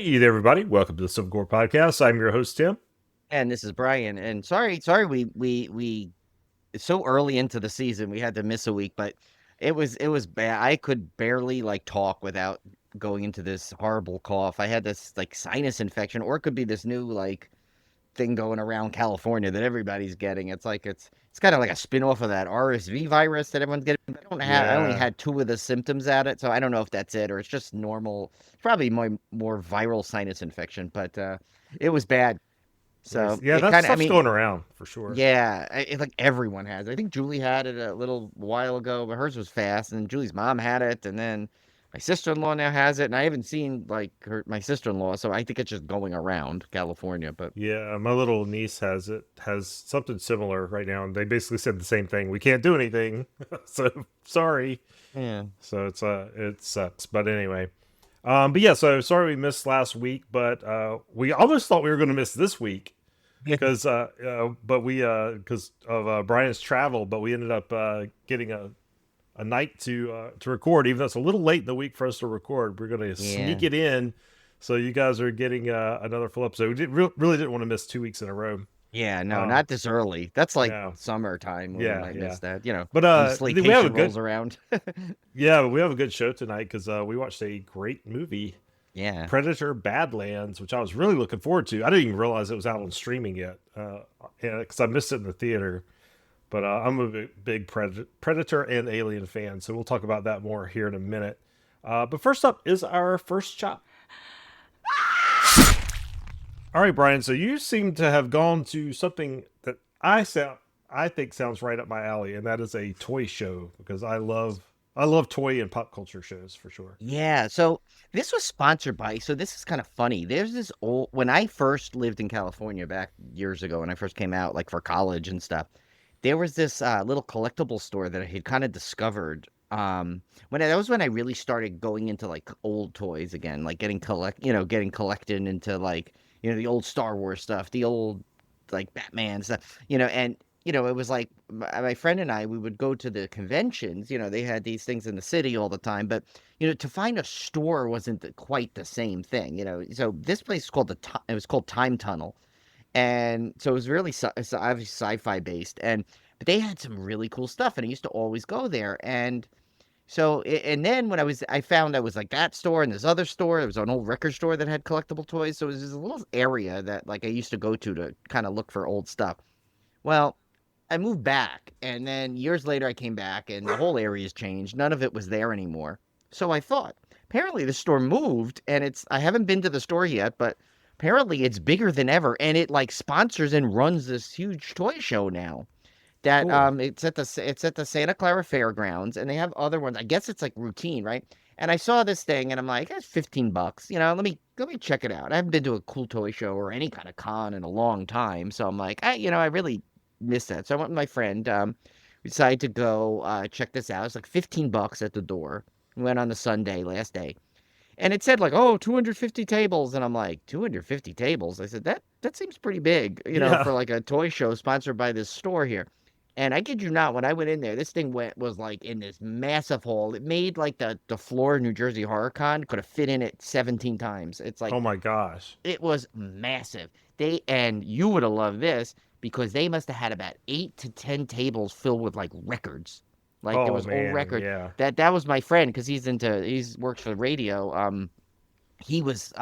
Hey there, everybody. Welcome to the Civil Gore Podcast. I'm your host, Tim. And this is Brian. And sorry, we it's so early into the season we had to miss a week, but it was bad. I could barely like talk without going into this horrible cough. I had this like sinus infection, or it could be this new like thing going around California that everybody's getting. It's kind of like a spin-off of that RSV virus that everyone's getting. I only Yeah, had two of the symptoms at it, so I don't know if that's it or it's just normal. It's probably more viral sinus infection, but it was bad. nice. So Yeah, it that kind of, I stuff's mean, going around for sure. yeah, like everyone has. I think Julie had it a little while ago, but hers was fast. And Julie's mom had it, and then my sister-in-law now has it, and I haven't seen like my sister-in-law, so I think it's just going around California. But Yeah, my little niece has something similar right now, and they basically said the same thing. We can't do anything, so sorry. yeah, So it sucks. But anyway, but yeah, so sorry we missed last week, but we almost thought we were going to miss this week yeah, but we because of Brian's travel, but we ended up getting a night to record, even though it's a little late in the week for us to record. We're going to yeah, sneak it in, so you guys are getting another full episode. Really didn't want to miss 2 weeks in a row. yeah. No, Uh, not this early. That's like no, summertime when we yeah, might yeah. miss that. But When we have a slaycation rolls good around. we have a good show tonight because we watched a great movie, Yeah. Predator: Badlands, which I was really looking forward to. I didn't even realize it was out on streaming yet, because I missed it in the theater. But I'm a big Predator and Alien fan, so we'll talk about that more here in a minute. But first up is our first chop. All right, Brian. So you seem to have gone to something that I think sounds right up my alley, and that is a toy show because I love toy and pop culture shows for sure. Yeah, so this was sponsored by, so this is kind of funny. There's this old, when I first lived in California back years ago, when I first came out, like for college and stuff, there was this little collectible store that I had kind of discovered. That was when I really started going into like old toys again, like getting collected into like, the old Star Wars stuff, the old like Batman stuff, and it was like my friend and I, we would go to the conventions. They had these things in the city all the time, but to find a store wasn't quite the same thing. So this place is called it was called Time Tunnel, and so it was really it's obviously sci-fi based, and but they had some really cool stuff, and I used to always go there. And so and then when I found I was like that store and this other store. There was an old record store that had collectible toys, so it was this little area that like I used to go to kind of look for old stuff. Well, I moved back, and then years later I came back, and the whole area's changed. None of it was there anymore. So I thought, apparently the store moved, and I haven't been to the store yet, but apparently it's bigger than ever, and it like sponsors and runs this huge toy show now. That Cool. it's at the Santa Clara Fairgrounds, and they have other ones. I guess it's like routine, right? And I saw this thing, and I'm like, that's $15. Let me check it out. I haven't been to a cool toy show or any kind of con in a long time, so I'm like, I really miss that. So I went with my friend. We decided to go check this out. It's like $15 at the door. We went on the Sunday, last day, and it said like, oh, 250 tables, and I'm like, 250 tables. I said that seems pretty big, Yeah. for like a toy show sponsored by this store here. And I kid you not, when I went in there, this thing was like in this massive hall. It made like the floor of New Jersey Horror Con could have fit in it 17 times. It's like Oh my gosh. it was massive. And you would have loved this because they must have had about 8 to 10 tables filled with like records. Like there Oh was old man. record. Yeah. That was my friend because he's works for the radio. He was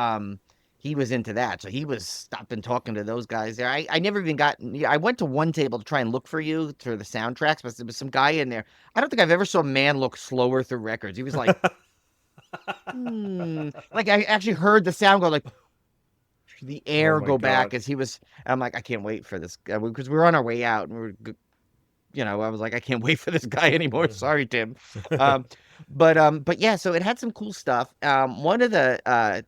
he was into that. So he was stopping talking to those guys there. I never even got I went to one table to try and look for you through the soundtracks, but there was some guy in there. I don't think I've ever saw a man look slower through records. He was like, like I actually heard the sound go like the Oh air my go back god. as he was. I'm like, I can't wait for this because we were on our way out and I was like, I can't wait for this guy anymore. Sorry, Tim. Um, but yeah, so it had some cool stuff. One of the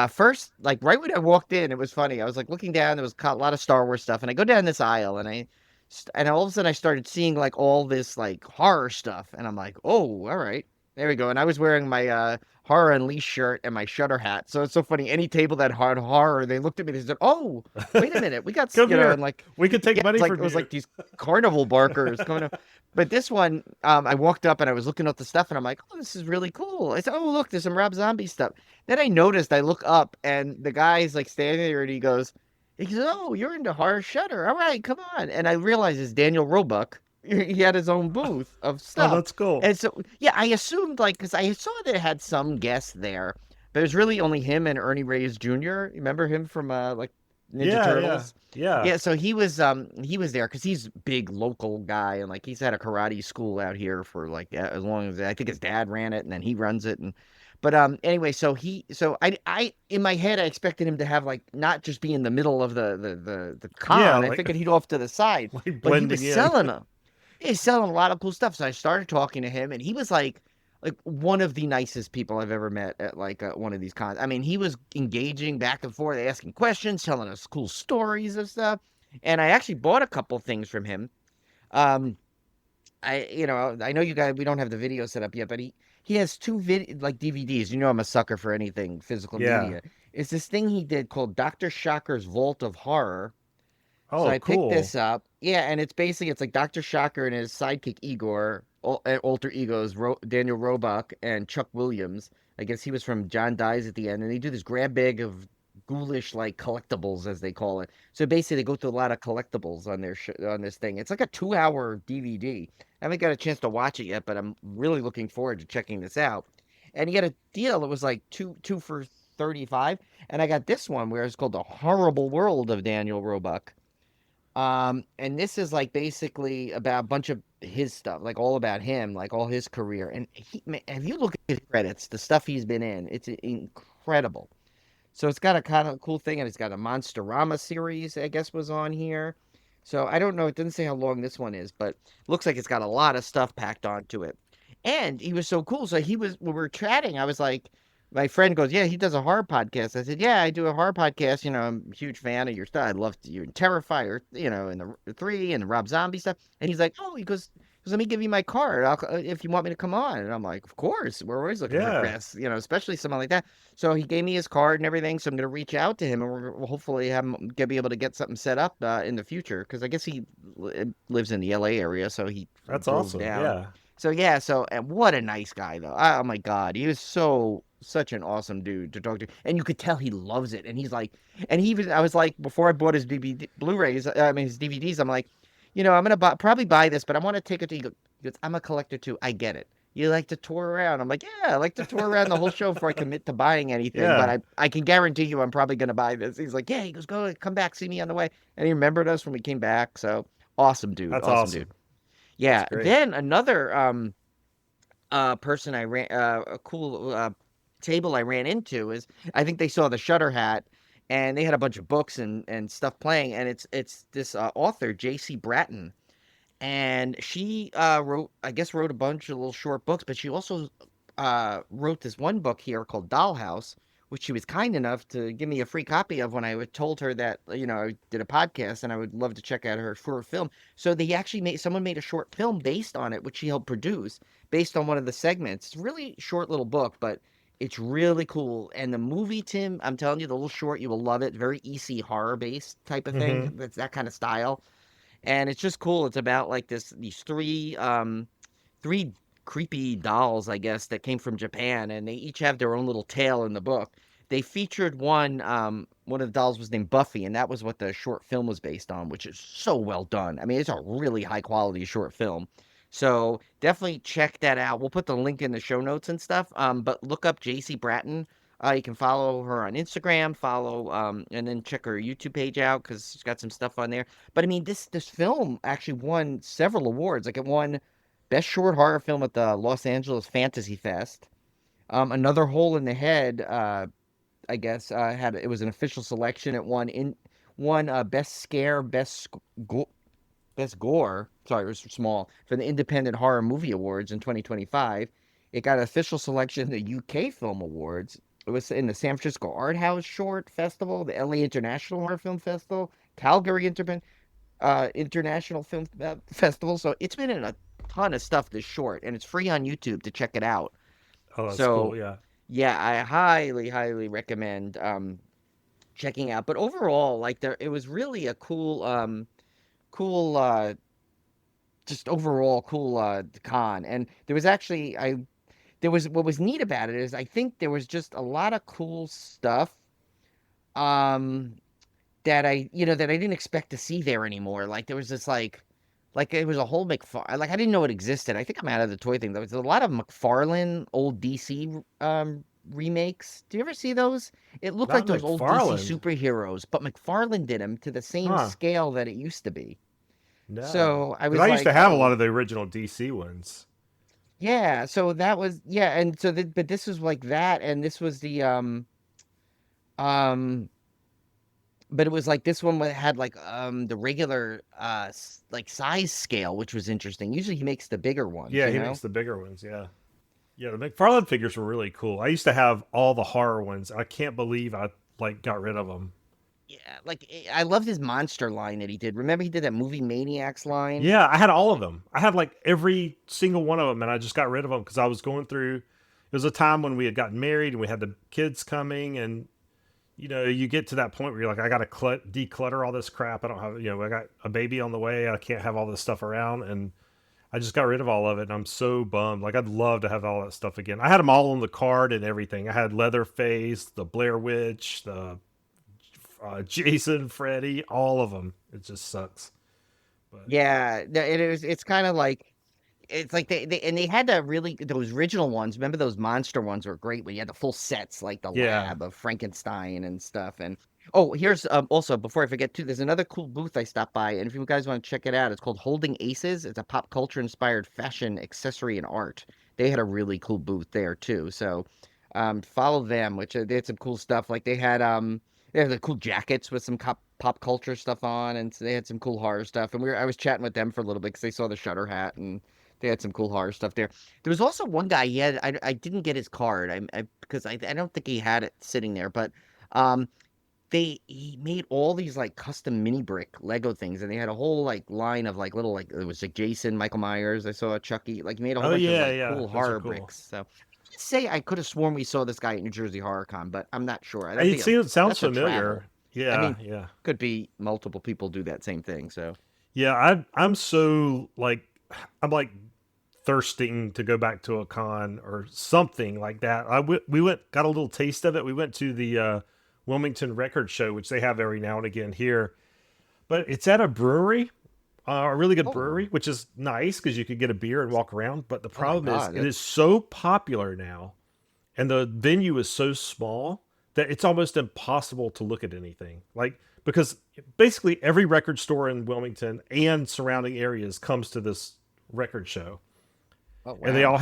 first, like right when I walked in, it was funny. I was like looking down, there was a lot of Star Wars stuff, and I go down this aisle, and all of a sudden I started seeing like all this like horror stuff, and I'm like, oh, all right. There we go. And I was wearing my Horror Unleashed shirt and my Shutter hat. So it's so funny. Any table that had horror, they looked at me. They said, "Oh, wait a minute, we got Come and here. like, We could take yeah, money it from was you. like these carnival barkers coming up. But this one, I walked up and I was looking at the stuff and I'm like, "Oh, this is really cool." I said, "Oh, look, there's some Rob Zombie stuff." Then I noticed. I look up and the guy's like standing there and he goes, "Oh, you're into horror Shutter. All right, come on." And I realized it's Daniel Roebuck. He had his own booth of Oh, stuff. that's cool. And so, yeah, I assumed like because I saw that it had some guests there, but it was really only him and Ernie Reyes Jr. Remember him from like Ninja Yeah, yeah, Turtles? yeah. Yeah, so he was there because he's a big local guy and like he's had a karate school out here for like as long as I think his dad ran it and then he runs it and but anyway so I in my head I expected him to have like not just be in the middle of the Yeah, con. I like figured he'd off to the side, like but he was blending in. selling them. He's selling a lot of cool stuff. So I started talking to him, and he was like one of the nicest people I've ever met at like one of these cons. I mean, he was engaging back and forth, asking questions, telling us cool stories of stuff. And I actually bought a couple things from him. Um, I know you guys we don't have the video set up yet, but he has two like DVDs. You know, I'm a sucker for anything physical Yeah. media. It's this thing he did called Dr. Shocker's Vault of Horror, so Oh, I picked cool. this up. Yeah, and it's like Dr. Shocker and his sidekick Igor, alter egos Daniel Roebuck and Chuck Williams. I guess he was from John Dies at the end, and they do this grab bag of ghoulish like collectibles as they call it. So basically, they go through a lot of collectibles on on this thing. It's like a 2 hour DVD. I haven't got a chance to watch it yet, but I'm really looking forward to checking this out. And he had a deal. It was like two for 35, and I got this one where it's called The Horrible World of Daniel Roebuck. And this is like basically about a bunch of his stuff, like all about him, like all his career. And if you look at his credits, the stuff he's been in, it's incredible. So it's got a kind of cool thing, and it's got a Monsterama series, I guess, was on here. So I don't know. It didn't say how long this one is, but looks like it's got a lot of stuff packed onto it. And he was so cool. So when we were chatting, I was like, my friend goes, "Yeah, he does a horror podcast." I said, "Yeah, I do a horror podcast. You know, I'm a huge fan of your stuff. I love you and Terrifier, and the three and the Rob Zombie stuff." And he's like, "Oh," "let me give you my card if you want me to come on." And I'm like, "Of course, we're always looking for Yeah. guests, especially someone like that." So he gave me his card and everything. So I'm going to reach out to him and we'll hopefully be able to get something set up in the future because I guess he lives in the LA area, so he That's drove awesome. down. Yeah. So yeah, and what a nice guy though. Oh my God, he was such an awesome dude to talk to, and you could tell he loves it. And he's like, and he even I was like before I bought his DVD, Blu-rays, I mean his DVDs, I'm like, I'm gonna probably buy this, but I want to take it to you. He goes, "I'm a collector too. I get it. You like to tour around." I'm like, "Yeah, I like to tour around the whole show before I commit to buying anything, but Yeah. I can guarantee you I'm probably gonna buy this." He's like, "Yeah." He goes, "Go, come back, see me on the way." And he remembered us when we came back. So awesome dude, That's awesome dude. awesome. That's Yeah. great. Then another person I ran a cool table I ran into is I think they saw the Shutter hat and they had a bunch of books and stuff playing and it's this author JC Bratton and she wrote a bunch of little short books, but she also wrote this one book here called Dollhouse, which she was kind enough to give me a free copy of when I told her that I did a podcast and I would love to check out her short film. So they actually someone made a short film based on it, which she helped produce based on one of the segments. It's a really short little book, but it's really cool. And the movie, Tim, I'm telling you, the little short, you will love it. Very EC horror based type of thing. Mm-hmm. That's that kind of style and it's just cool. It's about like these three creepy dolls, I guess, that came from Japan, and they each have their own little tale in the book. They featured one of the dolls was named Buffy, and that was what the short film was based on, which is so well done. I mean, it's a really high quality short film. So definitely check that out. We'll put the link in the show notes and stuff. But look up JC Bratton. You can follow her on Instagram, and then check her YouTube page out because she's got some stuff on there. But I mean, this film actually won several awards. Like it won Best Short Horror Film at the Los Angeles Fantasy Fest. Another Hole in the Head, I guess, had it was an official selection. It won Best Scare, Best Gore. Sorry, it was small for the Independent Horror Movie Awards in 2025. It got an official selection in the UK Film Awards. It was in the San Francisco Art House Short Festival, the LA International Horror Film Festival, Calgary International Film Festival. So it's been in a ton of stuff this short, and it's free on YouTube to check it out. Oh, that's cool. So Yeah. yeah, I highly, highly recommend checking out. But overall, like it was really a cool just overall cool con. And there was actually I there was what was neat about it is I think there was just a lot of cool stuff um that I didn't expect to see there anymore. Like there was this like it was a whole like I didn't know it existed. I think I'm out of the toy thing. There was a lot of McFarlane old DC remakes. Do you ever see those? It looked like Not those old DC McFarland. superheroes, but McFarlane did them to the same Huh. scale that it used to be. No. So I Because was I used to like, have a lot oh, of the original DC ones. yeah. So that was yeah, and so but this was like that, and this was the um but it was like this one had like the regular like size scale, which was interesting. Usually he makes the bigger ones, Yeah, you he know? makes the bigger ones. Yeah. Yeah, the McFarlane figures were really cool. I used to have all the horror ones. I can't believe I like got rid of them. Yeah, like I loved his monster line that he did. Remember he did that movie Maniacs line? Yeah, I had all of them. I had like every single one of them, and I just got rid of them because I was going through. It was a time when we had gotten married and we had the kids coming, and you get to that point where you're like, I got to declutter all this crap. I don't have, I got a baby on the way. I can't have all this stuff around, and I just got rid of all of it, and I'm so bummed. Like I'd love to have all that stuff again. I had them all on the card and everything. I had Leatherface, the Blair Witch, the Jason, Freddy, all of them. It just sucks, but Yeah, it's kind of like it's like they had the really those original ones. Remember those monster ones were great when you had the full sets like the yeah. lab of Frankenstein and stuff. And oh, here's also before I forget too, there's another cool booth I stopped by, and if you guys want to check it out, it's called Holding Aces. It's a pop culture inspired fashion accessory and art. They had a really cool booth there too. So follow them, which they had some cool stuff. Like they had the cool jackets with some pop culture stuff on, and so they had some cool horror stuff. And I was chatting with them for a little bit because they saw the Shutter hat and they had some cool horror stuff there. There was also one guy. I didn't get his card. Because I don't think he had it sitting there. But um, he made all these like custom mini brick Lego things, and they had a whole like line of like little like it was like Jason, Michael Myers. I saw Chucky. Like he made a whole Oh bunch of yeah, like yeah. cool Those are horror cool. bricks. So I say I could have sworn we saw this guy at New Jersey Horror Con, but I'm not sure. I don't It think seems sounds that's for travel. familiar. I Yeah, mean, yeah, could be multiple people do that same thing. So yeah. I'm so like I'm like thirsting to go back to a con or something like that. We went got a little taste of it. We went to the Wilmington Record Show, which they have every now and again here, but it's at a brewery, a really good oh brewery, which is nice because you could get a beer and walk around. But the oh my problem is, God, it is that's so popular now, and the venue is so small that it's almost impossible to look at anything. Like because basically every record store in Wilmington and surrounding areas comes to this record show, oh and wow. they all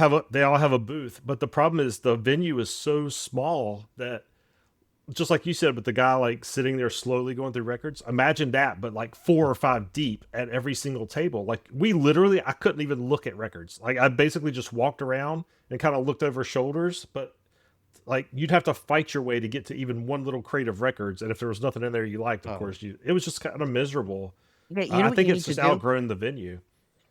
have a booth. But the problem is the venue is so small that just like you said, with the guy like sitting there slowly going through records, imagine that, but like four or five deep at every single table. Like we literally, I couldn't even look at records. Like I basically just walked around and kind of looked over shoulders, but like you'd have to fight your way to get to even one little crate of records. And if there was nothing in there you liked, of Oh course, it was just kind of miserable. yeah, you know I what think you it's need to just do? outgrown the venue.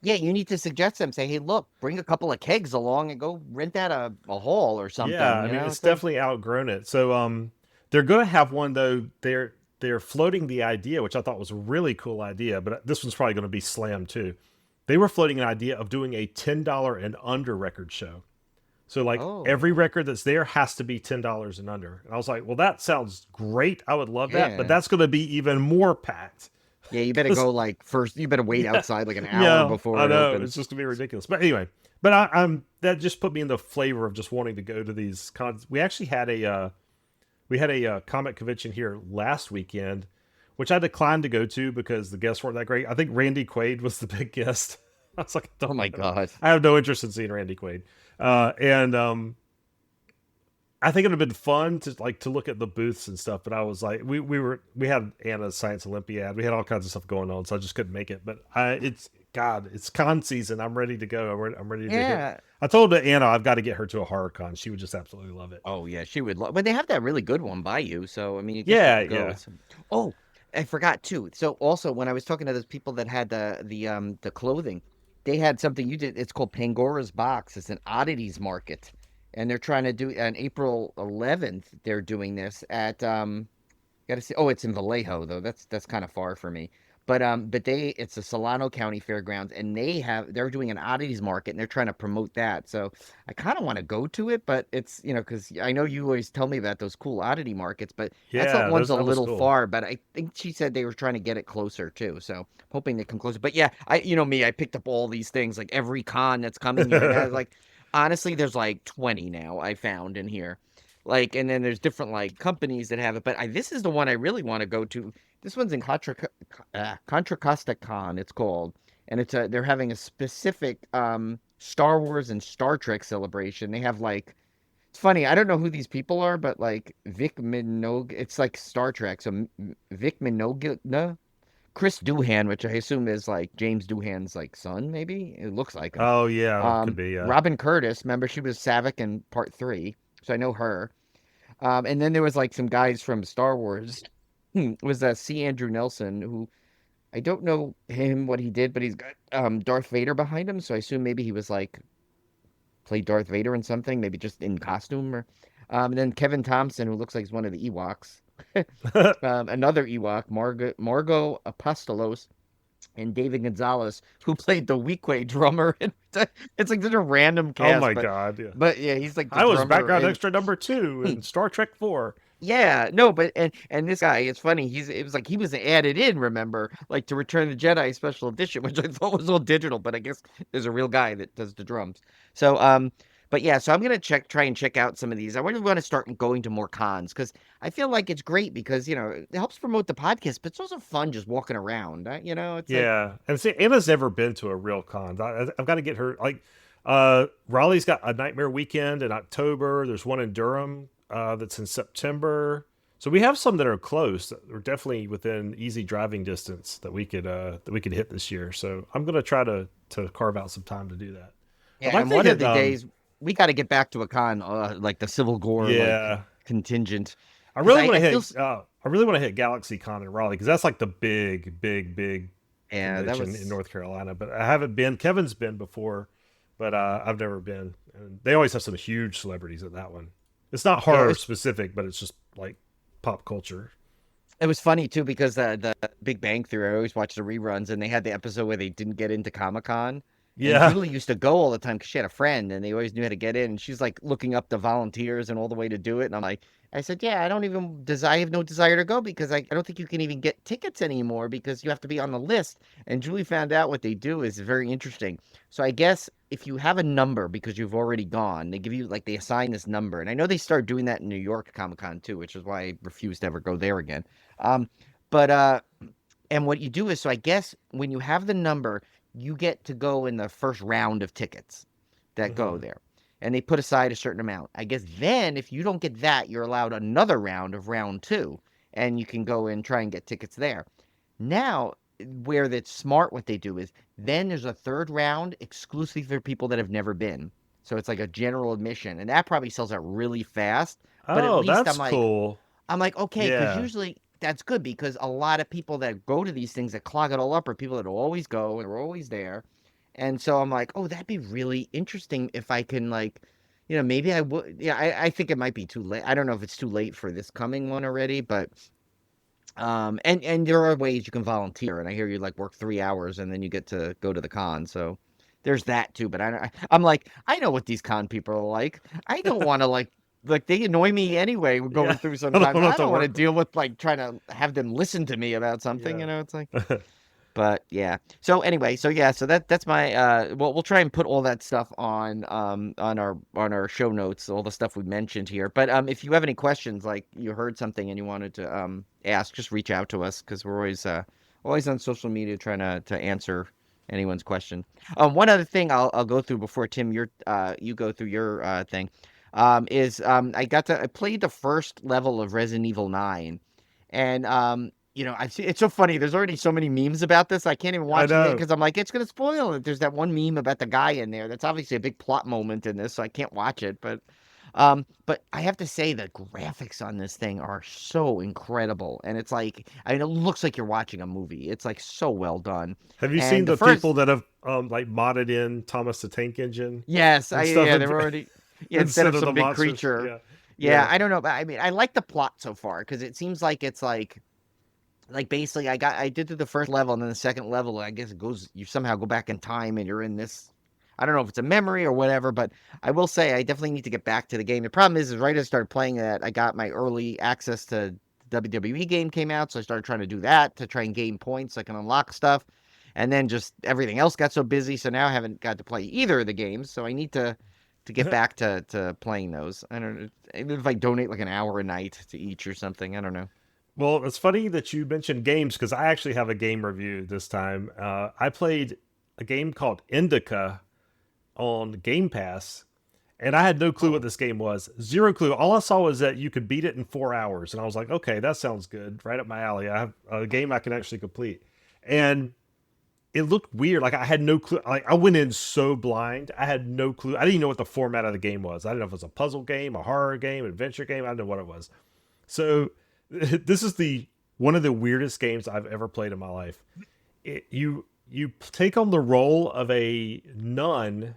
Yeah, you need to suggest them. Say, hey, look, bring a couple of kegs along and go rent out a hall or Yeah, something. I You mean know, it's it's like definitely outgrown it. So they're gonna have one though. They're floating the idea, which I thought was a really cool idea, but this one's probably gonna be slammed too. They were floating an idea of doing a $10 and under record show. So like every oh record that's there has to be $10 and under. And I was like, well, that sounds great. I would love that, but yeah. that's gonna be even more packed. Yeah, you better 'Cause go like first. You better wait yeah, outside like an hour yeah, I before it know it's opens. just gonna be ridiculous. But anyway, I'm that just put me in the flavor of just wanting to go to these cons. We had a comic convention here last weekend, which I declined to go to because the guests weren't that great. I think Randy Quaid was the big guest. I was like, Oh my God. I have no interest in seeing Randy Quaid. And I think it'd have been fun to look at the booths and stuff, but I was like, we had Anna's Science Olympiad, we had all kinds of stuff going on, so I just couldn't make it. But it's con season. I'm ready to go. I'm ready to hit. Yeah. I told Anna I've got to get her to a horror con. She would just absolutely love it. Oh yeah, she would love. But they have that really good one by you, so I mean, I guess you Yeah, could go. yeah. It's, oh, I forgot too. So also, when I was talking to those people that had the clothing, they had something you did. It's called Pangora's Box. It's an oddities market, and they're trying to do on April 11th. They're doing this at gotta see. Oh, it's in Vallejo though. That's kind of far for me. But it's a Solano County Fairgrounds, and they're doing an oddities market, and they're trying to promote that. So I kind of want to go to it, but it's because I know you always tell me about those cool oddity markets, but that's Yeah, one's a that was little cool. far. But I think she said they were trying to get it closer too. So hoping to come closer. But yeah, you know me, I picked up all these things like every con that's coming here, and I was like, honestly, there's like 20 now I found in here. Like, and then there's different like companies that have it, but this is the one I really want to go to. This one's in Contra Costa Con, it's called, and they're having a specific Star Wars and Star Trek celebration. They have like it's funny. I don't know who these people are, but like Vic Minogue, it's like Star Trek. So Vic Minogue, no, Chris Doohan, which I assume is like James Doohan's like son, maybe it looks like him. Oh yeah, could be. Robin Curtis, remember she was Savick in Part Three, so I know her. And then there was like some guys from Star Wars. Was C. Andrew Nelson, who I don't know him what he did, but he's got Darth Vader behind him, so I assume maybe he was like played Darth Vader in something, maybe just in costume or. And then Kevin Thompson, who looks like he's one of the Ewoks. Another Ewok, Margot Apostolos, and David Gonzalez, who played the Weequay drummer. It's like such a random Oh cast, my God, yeah. but yeah, he's like the I was drummer background in. extra number 2 in Star Trek 4. Yeah, no, but and this guy, it's funny. It was like he was added in, remember, like to Return of the Jedi Special Edition, which I thought was all digital, but I guess there's a real guy that does the drums. So but yeah, so I'm gonna try and check out some of these. I really want to start going to more cons because I feel like it's great because it helps promote the podcast, but it's also fun just walking around. It's like Yeah, and see, Anna's never been to a real con. I've got to get her. Like, Raleigh's got a Nightmare Weekend in October. There's one in Durham that's in September. So we have some that are close. That are definitely within easy driving distance that we could hit this year. So I'm gonna try to carve out some time to do that. I'd yeah, like and to one of hit the days we got to get back to a con, like the Civil War like yeah. contingent, I because really want to I feel hit. I really want to hit Galaxy Con in Raleigh because that's like the big yeah, that convention in was North Carolina. But I haven't been. Kevin's been before, but I've never been. And they always have some huge celebrities at that one. It's not yeah, horror specific, but it's just like pop culture. it was funny too because the Big Bang Theory, I always watch the reruns, and they had the episode where they didn't get into Comic-Con. And Yeah. Julie used to go all the time because she had a friend and they always knew how to get in. And she's like looking up the volunteers and all the way to do it. And I said, yeah, I don't even desire, I have no desire to go because I don't think you can even get tickets anymore because you have to be on the list. And Julie found out what they do is very interesting. So I guess if you have a number because you've already gone, they give you like they assign this number. And I know they start doing that in New York Comic Con too, which is why I refuse to ever go there again. Um, but and what you do is, so I guess when you have the number, you get to go in the first round of tickets that go Hmm. there. And they put aside a certain amount. I guess then if you don't get that, you're allowed another round of round two. And you can go and try and get tickets there. Now, where that's smart, what they do is then there's a third round exclusively for people that have never been. So it's like a general admission. And that probably sells out really fast. But at Oh, least that's cool. I'm like, okay, because Yeah. usually that's good because a lot of people that go to these things that clog it all up are people that always go and are always there. And so I'm like, oh, that'd be really interesting if I can like, maybe I would. Yeah, I think it might be too late. I don't know if it's too late for this coming one already, but and there are ways you can volunteer. And I hear you like work 3 hours and then you get to go to the con. So there's that too. But I'm like, I know what these con people are like. I don't want to like they annoy me anyway. We're Yeah. going through I don't sometimes. have I to don't want to work. deal with like trying to have them listen to me about something. Yeah. It's like. But yeah. So anyway, so yeah, so that's my well we'll try and put all that stuff on our show notes, all the stuff we mentioned here. But if you have any questions, like you heard something and you wanted to ask, just reach out to us because we're always on social media trying to answer anyone's question. One other thing I'll go through before Tim you go through your thing is I played the first level of Resident Evil 9 and I've seen it's so funny. There's already so many memes about this. I can't even I watch it know. because I'm like, it's gonna spoil it. There's that one meme about the guy in there. That's obviously a big plot moment in this, so I can't watch it. But I have to say the graphics on this thing are so incredible, and it's like, I mean, it looks like you're watching a movie. It's like so well done. Have you seen And the the people first, that have like modded in Thomas the Tank Engine yes, and stuff? yeah, they're already. Yeah, instead instead of of some the big monsters. creature. Yeah, Yeah, yeah. I don't know, but I mean, I like the plot so far because it seems like it's like basically I did to the first level and then the second level I guess it goes you somehow go back in time and you're in this I don't know if it's a memory or whatever, but I will say I definitely need to get back to the game. The problem is right as I started playing that, I got my early access to WWE game came out, so I started trying to do that to try and gain points so I can unlock stuff. And then just everything else got so busy, so now I haven't got to play either of the games. So I need to get back to playing those. I don't know, even if I donate like an hour a night to each or something. I don't know. Well, it's funny that you mentioned games because I actually have a game review this time. I played a game called Indica on Game Pass, and I had no clue what Oh, this game was. Zero clue. All I saw was that you could beat it in 4 hours, and I was like, okay, that sounds good. Right up my alley. I have a game I can actually complete, and it looked weird. Like I had no clue. Like I went in so blind. I had no clue. I didn't even know what the format of the game was. I didn't know if it was a puzzle game, a horror game, adventure game. I didn't know what it was. So this is the one of the weirdest games I've ever played in my life. You take on the role of a nun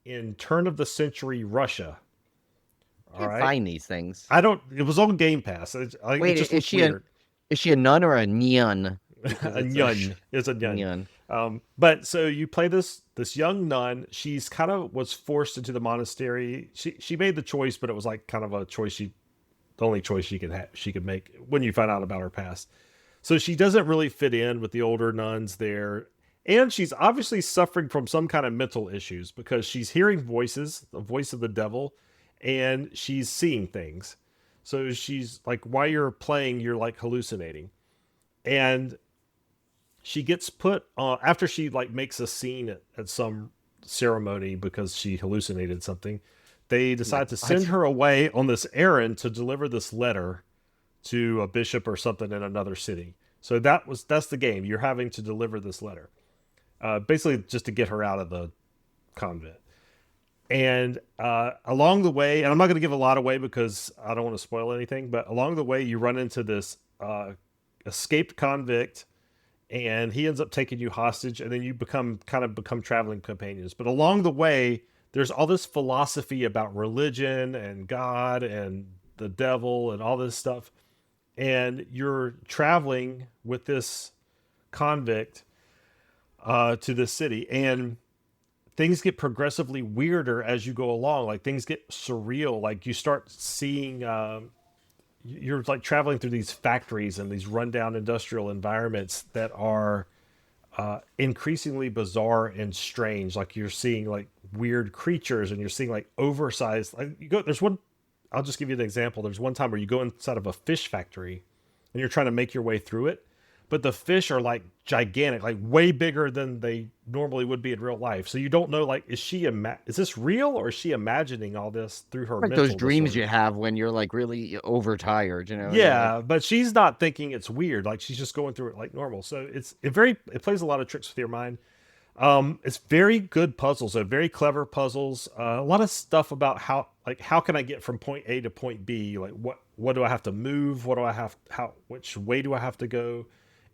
in turn of the century Russia. All can't right. find these things. I don't. It was on Game Pass. It Wait, just looked weird. is she a nun or a neon? Because A it's a nun is a nun. neon. But so you play this young nun. She's kind of was forced into the monastery. She made the choice, but it was like kind of a choice the only choice she could make when you find out about her past. So she doesn't really fit in with the older nuns there. And she's obviously suffering from some kind of mental issues because she's hearing voices, the voice of the devil, and she's seeing things. So she's like, while you're playing, you're like hallucinating. And she gets put on after she like makes a scene at some ceremony because she hallucinated something. They Like decide to send what? her away on this errand to deliver this letter to a bishop or something in another city. So that's the game. You're having to deliver this letter, basically just to get her out of the convent. And along the way, and I'm not going to give a lot away because I don't want to spoil anything, but along the way, you run into this escaped convict, and he ends up taking you hostage, and then you become traveling companions. But along the way, there's all this philosophy about religion and God and the devil and all this stuff, and you're traveling with this convict to this city, and things get progressively weirder as you go along. Like things get surreal. Like you start seeing, you're like traveling through these factories and these rundown industrial environments that are increasingly bizarre and strange. Like you're seeing like weird creatures, and you're seeing like oversized. Like you go, there's one. I'll just give you an example. There's one time where you go inside of a fish factory, and you're trying to make your way through it, but the fish are like gigantic, like way bigger than they normally would be in real life. So you don't know, like, is this real, or is she imagining all this through her Like those mental dreams you disorders? have when you're like really overtired, and you're like, Yeah, but she's not thinking it's weird. Like she's just going through it like normal. So it plays a lot of tricks with your mind. It's very good puzzles. They're very clever puzzles. A lot of stuff about how can I get from point A to point B? Like what do I have to move? What do I have how which way do I have to go?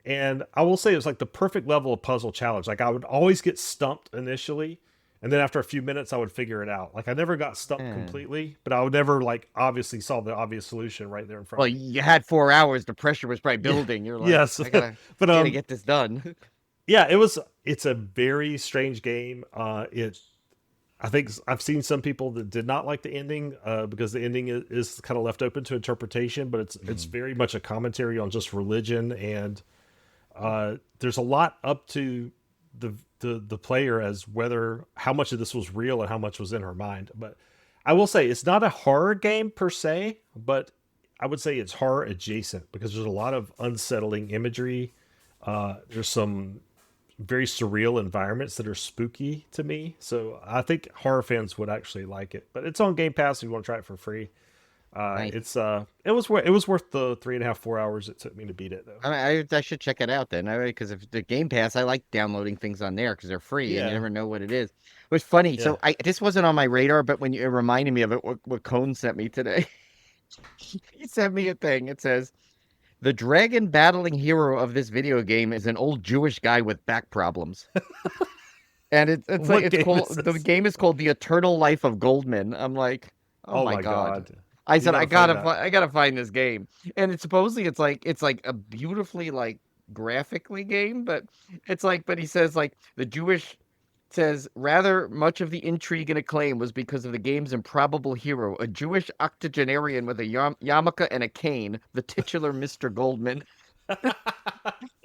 And I will say it's like the perfect level of puzzle challenge. Like I would always get stumped initially, and then after a few minutes I would figure it out. Like I never got stumped eh. completely, but I would never like obviously solve the obvious solution right there in front Well, of me. you had 4 hours. The pressure was probably Yeah. building. You're like, Yes. But I gotta get this done. yeah, it's a very strange game. I think I've seen some people that did not like the ending because the ending is kind of left open to interpretation, but it's Mm. very much a commentary on just religion, and there's a lot up to the player as whether how much of this was real and how much was in her mind. But I will say it's not a horror game per se, but I would say it's horror adjacent because there's a lot of unsettling imagery. There's some very surreal environments that are spooky to me. So I think horror fans would actually like it. But it's on Game Pass if you want to try it for free. Nice. It was worth the 3.5 4 hours it took me to beat it though. I should check it out then. Because if the Game Pass, I like downloading things on there because they're free and you Yeah, never know what it is. It was funny. yeah. So I this wasn't on my radar, but when it reminded me of it, what Cone sent me today. He sent me a thing. It says the dragon battling hero of this video game is an old Jewish guy with back problems. And it's like What it's game is called the this? game is called The Eternal Life of Goldman. I'm like, Oh Oh my my God. god, I you said got to find that. I gotta find this game. And it's supposedly it's like a beautifully like graphically game, but it's like but he says like the Jewish says rather much of the intrigue and acclaim was because of the game's improbable hero, a Jewish octogenarian with a yarmulke and a cane, the titular Mr. Goldman.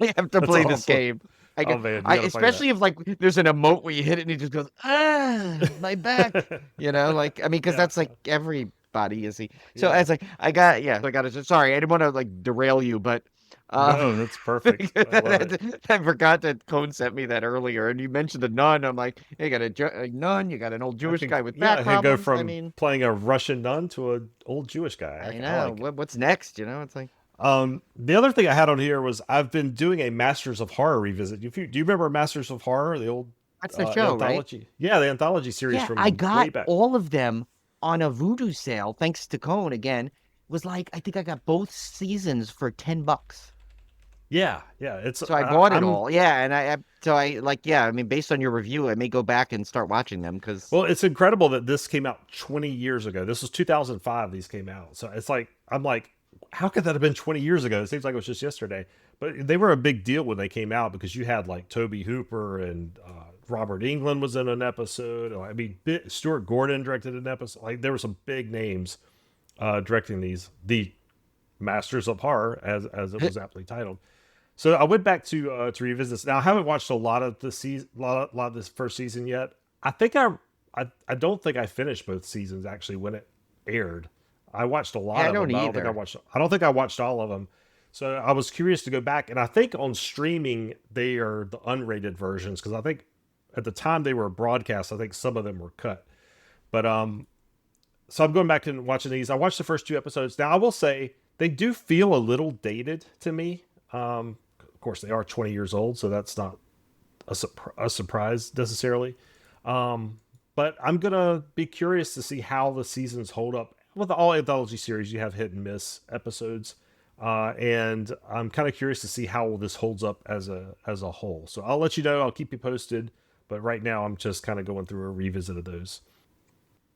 I have to That's play this awesome. game. Oh man, you I got to find that. especially if like there's an emote where you hit it and he just goes, ah, my back. Like I mean, because Yeah, that's like everybody is he. So I yeah. was like, I got to. Sorry, I didn't want to like derail you, but uh, No, that's perfect. I love it. I forgot that Cone sent me that earlier, and you mentioned the nun. I'm like, hey, you got a nun, you got an old I Jewish could, guy with yeah, back I could go problems. I from mean, playing a Russian nun to an old Jewish guy. I I know like it. what's next. It's like The other thing I had on here was I've been doing a Masters of Horror revisit. Do you remember Masters of Horror, the old that's the show, right? anthology? Yeah, the anthology series Yeah, I from way got back. all of them on a Voodoo sale, thanks to Cone again. Was like I think I got both seasons for $10. Yeah, yeah. It's So I bought it I'm all. Yeah, and so I like yeah, I mean based on your review, I may go back and start watching them because well, it's incredible that this came out 20 years ago. This was 2005. These came out, so it's like I'm like, how could that have been 20 years ago? It seems like it was just yesterday. But they were a big deal when they came out because you had like Toby Hooper and Robert England was in an episode. I mean, Stuart Gordon directed an episode. Like there were some big names directing these, the Masters of Horror, as it was aptly titled. So I went back to revisit this. Now I haven't watched a lot of the season, lot of this first season yet. I think I don't think I finished both seasons actually when it aired. I watched a lot yeah, I of them, don't but either. I don't think I watched all of them. So I was curious to go back, and I think on streaming they are the unrated versions because I think at the time they were broadcast, I think some of them were cut. But so I'm going back and watching these. I watched the first two episodes. Now I will say they do feel a little dated to me. Of course, they are 20 years old, so that's not a surprise necessarily. But I'm gonna be curious to see how the seasons hold up. With all anthology series, you have hit and miss episodes, and I'm kind of curious to see how this holds up as a whole. So I'll let you know. I'll keep you posted. But right now, I'm just kind of going through a revisit of those.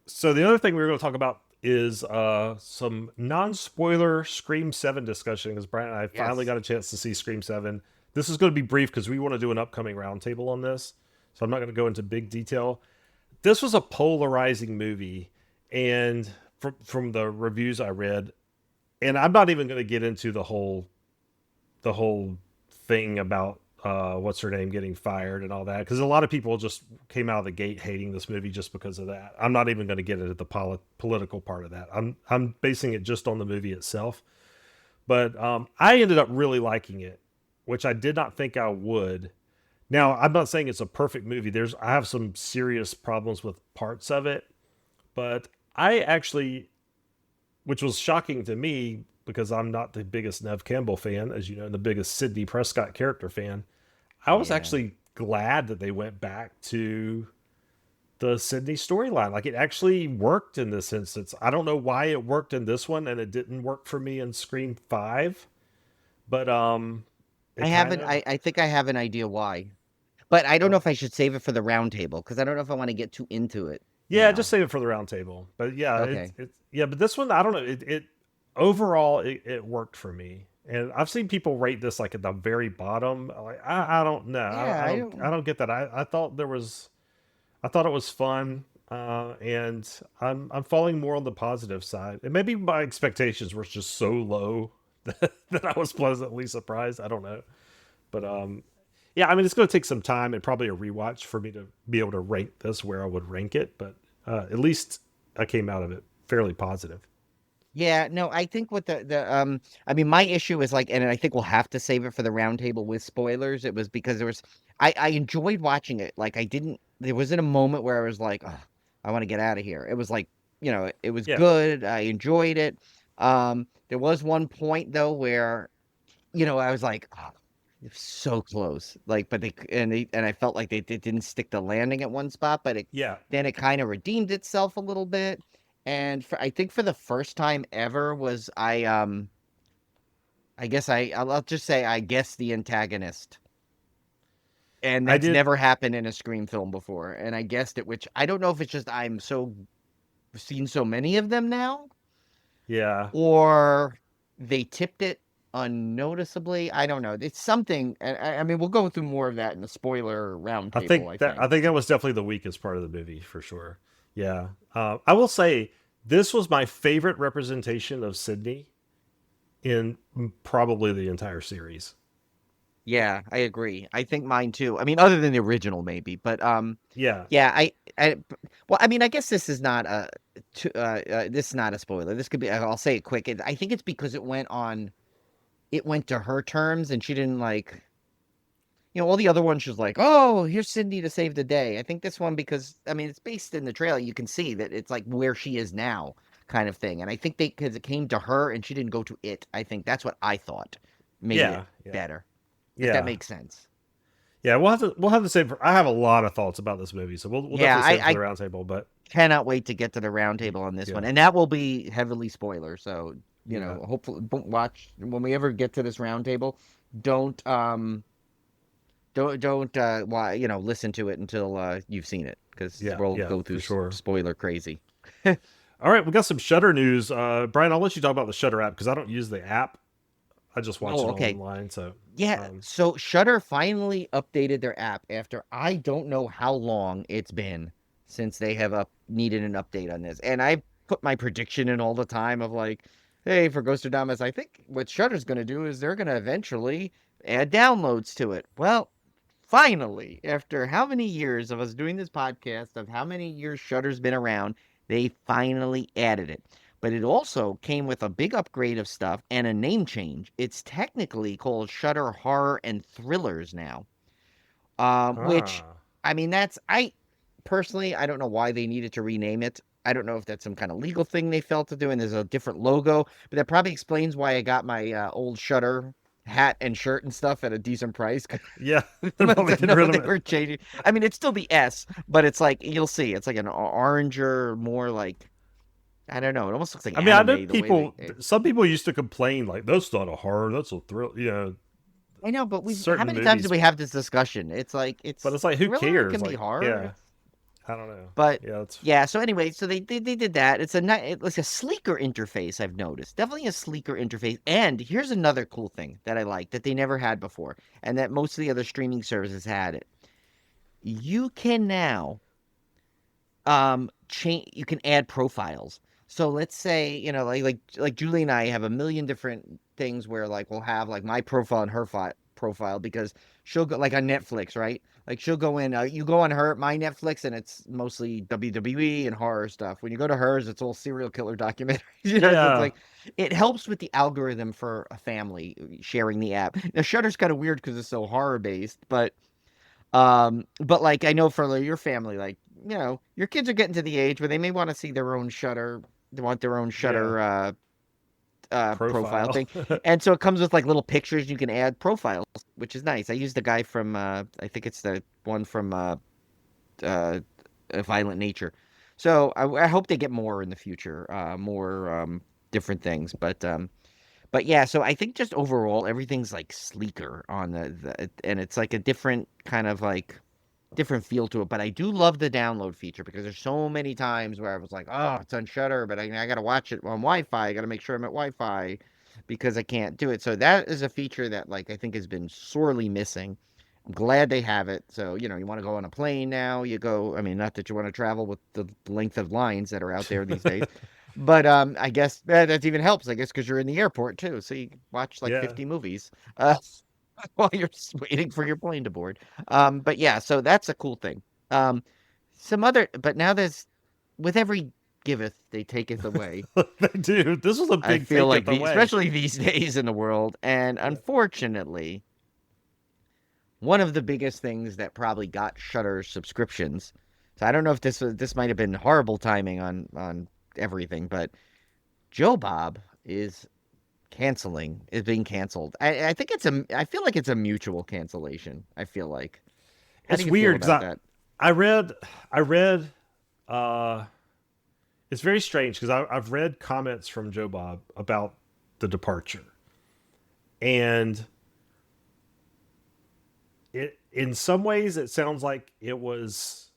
So the other thing we were going to talk about is some non-spoiler Scream 7 discussion because Brian and I finally Yes. got a chance to see Scream 7. This is going to be brief because we want to do an upcoming roundtable on this. So I'm not going to go into big detail. This was a polarizing movie, and from the reviews I read, and I'm not even going to get into the whole thing about what's her name getting fired and all that because a lot of people just came out of the gate hating this movie just because of that. I'm not even going to get into the political part of that. I'm basing it just on the movie itself. But I ended up really liking it, which I did not think I would. Now I'm not saying it's a perfect movie. I have some serious problems with parts of it, but I actually, which was shocking to me because I'm not the biggest Nev Campbell fan, as you know, the biggest Sidney Prescott character fan. I was Yeah. actually glad that they went back to the Sydney storyline. Like it actually worked in this instance. I don't know why it worked in this one and it didn't work for me in Scream 5, but it kind of I think I have an idea why. But I don't know uh, if I should save it for the round table because I don't know if I want to get too into it yeah, just now. save it for the round table. But yeah, Okay. yeah, but this one I don't know. It overall it worked for me. And I've seen people rate this like at the very bottom. Like I don't know. Yeah, I I don't. don't get that. I thought I thought it was fun, and I'm falling more on the positive side. And maybe my expectations were just so low that I was pleasantly surprised. I don't know, but yeah. I mean, it's going to take some time and probably a rewatch for me to be able to rank this where I would rank it. But at least I came out of it fairly positive. Yeah, no, I think what I mean my issue is like and I think we'll have to save it for the round table with spoilers. It was because there was I enjoyed watching it. Like I didn't there wasn't a moment where I was like, oh, I want to get out of here. It was like, it was Yeah, good. I enjoyed it. There was one point though where, I was like, oh, it's so close. Like, but and I felt like they didn't stick the landing at one spot, but yeah. then it kind of redeemed itself a little bit. And I think for the first time ever was I guess I'll just say I guessed the antagonist. And I that's did. never happened in a Scream film before. And I guessed it, which I don't know if it's just I'm so seen so many of them now, Yeah. or they tipped it unnoticeably. I don't know. It's something. I mean, we'll go through more of that in the spoiler roundtable, I I think. think that was definitely the weakest part of the movie for sure. Yeah. I will say this was my favorite representation of Sydney in probably the entire series. Yeah, I agree. I think mine too. I mean, other than the original, maybe, but Yeah. yeah, well, I mean, I guess this is not this is not a spoiler. This could be. I'll say it quick. I think it's because it went to her terms, and she didn't like. All the other ones, she was like, "Oh, here's Cindy to save the day." I think this one, because I mean, it's based in the trailer. You can see that it's like where she is now, kind of thing. And I think because it came to her and she didn't go to it. I think that's what I thought made it Yeah. Yeah. better, if that Yeah. makes sense. Yeah. We'll have to save. I have a lot of thoughts about this movie, so we'll Yeah, definitely save it for the I roundtable. But cannot wait to get to the roundtable on this one, yeah. and that will be heavily spoiler. So Yeah. hopefully, don't watch when we ever get to this roundtable. Don't listen to it until you've seen it, because Yeah. we'll Yeah. go through For sure. spoiler crazy. All right, we got some Shutter news. Brian, I'll let you talk about the Shutter app because I don't use the app. I just watch Oh, it okay. online. So, Yeah, um, so Shudder finally updated their app after I don't know how long it's been since they have needed an update on this. And I put my prediction in all the time of like, hey, for Ghost of Damas, I think what Shudder's going to do is they're going to eventually add downloads to it. Well, finally, after how many years of us doing this podcast, of how many years Shudder's been around, they finally added it. But it also came with a big upgrade of stuff and a name change. It's technically called Shudder Horror and Thrillers now. Which, ah, I mean, I personally, I don't know why they needed to rename it. I don't know if that's some kind of legal thing they felt to do, and there's a different logo, but that probably explains why I got my old Shudder hat and shirt and stuff at a decent price. yeah, They they're must probably have getting known rid of they it. were changing. I mean, it's still the S, but it's like you'll see, it's like an oranger, more like, I don't know. It almost looks like I mean, I know anime the way people. Some people used to complain like, "That's not a horror. That's a thrill." You know, I know, but how certain many times do movies. we have this discussion? It's like But it's it's like, who thriller. It cares? can be Like, horror. yeah, I don't know. But Yeah, it's yeah, so anyway, so they did that. It's a sleeker interface, I've noticed. Definitely a sleeker interface. And here's another cool thing that I like that they never had before, and that most of the other streaming services had it. You can now change you can add profiles. So let's say, like Julie and I have a million different things where like we'll have like my profile and her profile, because she'll go like on Netflix, right? Like she'll go in, you go on my Netflix and it's mostly WWE and horror stuff. When you go to hers, it's all serial killer documentaries. So it's yeah, like it helps with the algorithm for a family sharing the app. Now Shutter's kind of weird because it's so horror based, but like I know for like, your family, like your kids are getting to the age where they may want to see their own Shutter, they want their own yeah. Shutter profile Profile. thing, and so it comes with like little pictures you can add profiles, which is nice. I use the guy from I think it's the one from uh Violent Nature, so I hope they get more in the future, more different things, but yeah, so I think just overall everything's like sleeker on and it's like a different kind of like different feel to it. But I do love the download feature, because there's so many times where I was like, oh, it's on Shutter, but I gotta watch it on Wi-Fi. I gotta make sure I'm at Wi-Fi because I can't do it. So that is a feature that like I think has been sorely missing. I'm glad they have it. So, you want to go on a plane now, you go, I mean, not that you want to travel with the length of lines that are out there these days, but I guess that even helps, I guess, because you're in the airport too. So you watch like Yeah, 50 movies while you're waiting for your plane to board. But yeah, so that's a cool thing. Um, but now with every giveth, they taketh away. they do. This was a I big feel take like it away. especially these days in the world, and Yeah. unfortunately, one of the biggest things that probably got Shutter subscriptions. So I don't know if this might have been horrible timing on everything, but Joe Bob is being canceled. I think I feel like it's a mutual cancellation. I feel like. How do It's you feel weird about because that? I read I read uh it's very strange because I've read comments from Joe Bob about the departure, and it in some ways it sounds like it was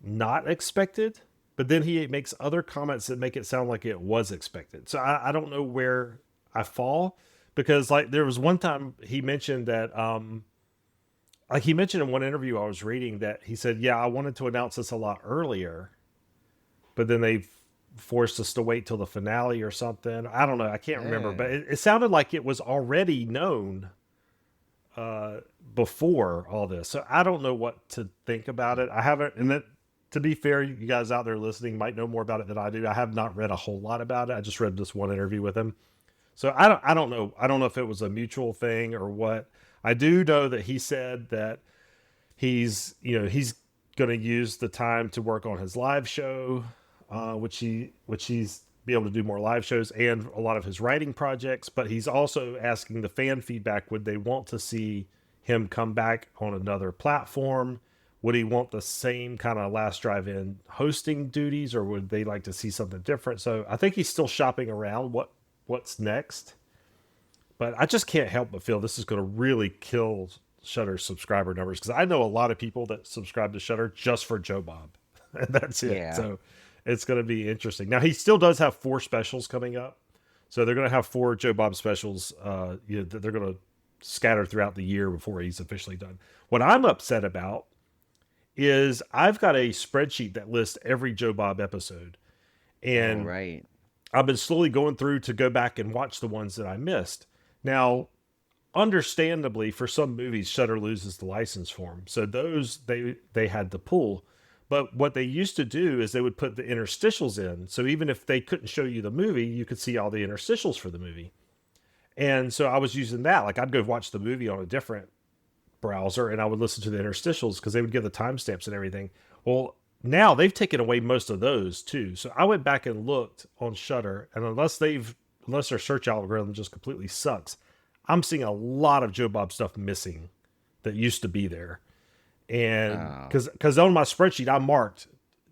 not expected, but then he makes other comments that make it sound like it was expected. So I don't know where I fall, because like there was one time he mentioned that like he mentioned in one interview I was reading that he said, yeah, I wanted to announce this a lot earlier, but then they forced us to wait till the finale or something. I don't know. I can't remember, but Yeah. it sounded like it was already known uh, before all this. So I don't know what to think about it. I haven't, and that, to be fair, you guys out there listening might know more about it than I do. I have not read a whole lot about it. I just read this one interview with him. So I don't know. I don't know if it was a mutual thing or what. I do know that he said that he's going to use the time to work on his live show, which he's be able to do more live shows and a lot of his writing projects. But he's also asking the fan feedback: would they want to see him come back on another platform? Would he want the same kind of last drive-in hosting duties, or would they like to see something different? So I think he's still shopping around what's next. But I just can't help but feel this is going to really kill Shutter's subscriber numbers, because I know a lot of people that subscribe to Shutter just for Joe Bob, and that's it. Yeah. So it's going to be interesting. Now he still does have 4 specials coming up, so they're going to have 4 Joe Bob specials. That they're going to scatter throughout the year before he's officially done. What I'm upset about is I've got a spreadsheet that lists every Joe Bob episode, Oh, and right. I've been slowly going through to go back and watch the ones that I missed. Now, understandably, for some movies, Shutter loses the license for them, so those they had to pull. But what they used to do is they would put the interstitials in, so even if they couldn't show you the movie, you could see all the interstitials for the movie. And so I was using that. Like I'd go watch the movie on a different browser, and I would listen to the interstitials because they would give the timestamps and everything. Well, now they've taken away most of those too. So I went back and looked on Shutter, and unless their search algorithm just completely sucks, I'm seeing a lot of Joe Bob stuff missing that used to be there. And Oh. because on my spreadsheet I marked,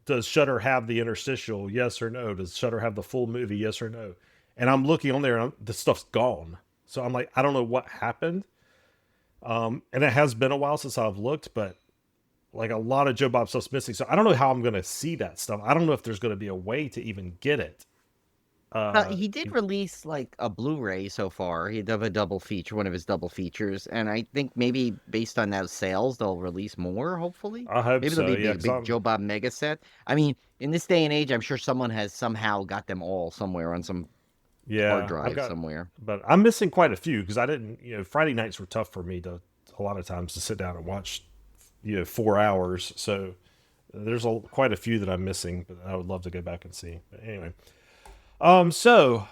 does Shutter have the interstitial? Yes or no. Does Shutter have the full movie? Yes or no. And I'm looking on there, and the stuff's gone. So I'm like, I don't know what happened. And it has been a while since I've looked, but like a lot of Joe Bob stuff's missing. So I don't know how I'm going to see that stuff. I don't know if there's going to be a way to even get it. Uh, He did release like a Blu-ray so far. He did a double feature, one of his double features, and I think maybe based on those sales, they'll release more. Hopefully, I hope maybe there'll so. be Yeah, a because big I'm Joe Bob mega set. I mean, in this day and age, I'm sure someone has somehow got them all somewhere on some hard yeah I've drive got, somewhere. but I'm missing quite a few because I didn't. Friday nights were tough for me to a lot of times to sit down and watch 4 hours. So there's quite a few that I'm missing, but I would love to go back and see. But anyway, so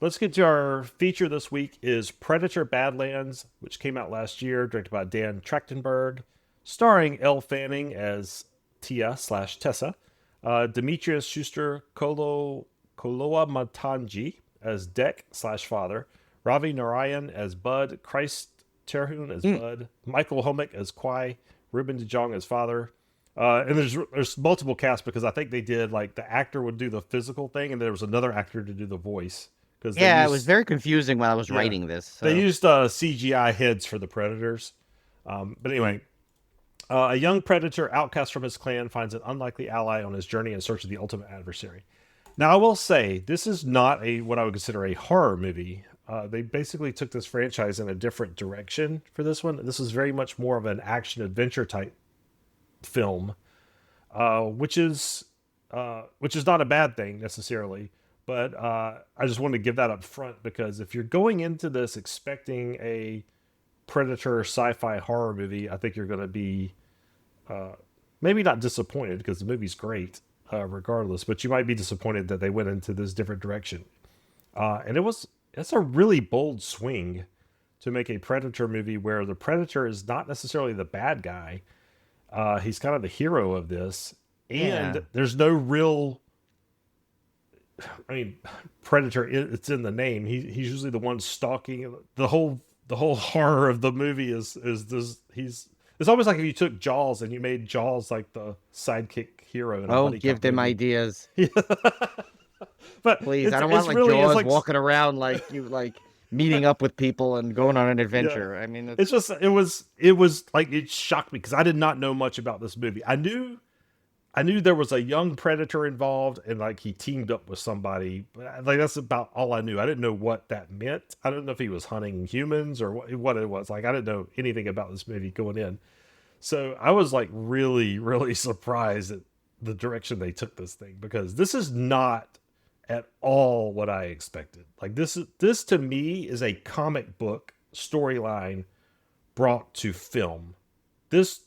let's get to our feature this week is Predator Badlands, which came out last year, directed by Dan Trachtenberg, starring Elle Fanning as Tia/Tessa, Demetrius Schuster Koloa Matanji as Dek/Father, Ravi Narayan as Bud, Christ Terhune as Mm. Bud, Michael Homick as Kwai, Ruben DeJong as Father. And there's multiple casts because I think they did like the actor would do the physical thing, and there was another actor to do the voice because they Yeah, it was used very confusing when I was yeah writing this. they So used CGI heads for the predators. But anyway, a young predator outcast from his clan finds an unlikely ally on his journey in search of the ultimate adversary. Now, I will say this is not a what I would consider a horror movie. They basically took this franchise in a different direction for this one. This is very much more of an action adventure type film, which is not a bad thing necessarily. But I just wanted to give that up front because if you're going into this expecting a predator sci-fi horror movie, I think you're going to be maybe not disappointed because the movie's great regardless, but you might be disappointed that they went into this different direction. And it's a really bold swing to make a predator movie where the predator is not necessarily the bad guy. He's kind of the hero of this, yeah, and there's no real. I mean, predator. It's in the name. He's usually the one stalking. The whole horror of the movie is this. It's almost like if you took Jaws and you made Jaws like the sidekick hero in a oh, buddy give cop them movie. ideas, But please. I don't want it's like really it's Jaws like walking around like you like meeting up with people and going on an yeah. adventure. I mean, It's just it was like it shocked me because I did not know much about this movie. I knew there was a young predator involved, and like he teamed up with somebody. But like that's about all I knew. I didn't know what that meant. I didn't know if he was hunting humans or what it was. Like I didn't know anything about this movie going in. So I was like really, really surprised at the direction they took this thing, because this is not at all what I expected. Like this to me is a comic book storyline brought to film. This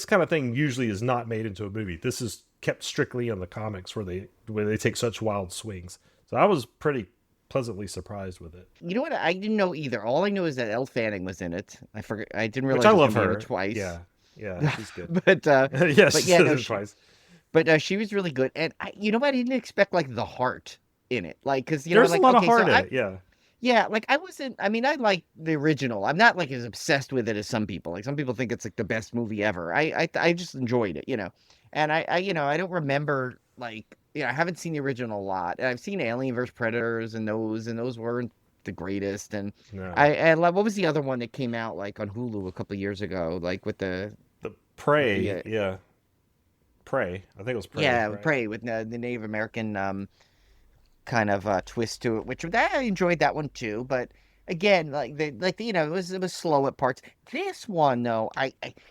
kind of thing usually is not made into a movie. This is kept strictly in the comics where they take such wild swings. So I was pretty pleasantly surprised with it. You know what? I didn't know either. All I knew is that Elle Fanning was in it. I forgot. I didn't Which realize I she was love gonna be in it her. twice. Yeah. Yeah, she's good. but Yes, but she yeah, said no, it twice. she was really good. And you know what? I didn't expect like the heart in it, like because There's a like lot of okay, so heart in I it. Yeah. yeah, like I wasn't. I mean, I like the original. I'm not like as obsessed with it as some people. Like some people think it's like the best movie ever. I just enjoyed it, and I don't remember like I haven't seen the original a lot. And I've seen Alien vs Predators and those weren't the greatest. And No. I like what was the other one that came out like on Hulu a couple of years ago, like The with Prey. Yeah. Prey. I think it was Prey, yeah, right? Prey with the Native American kind of twist to it, which I enjoyed that one too. But again, it was slow at parts. This one though,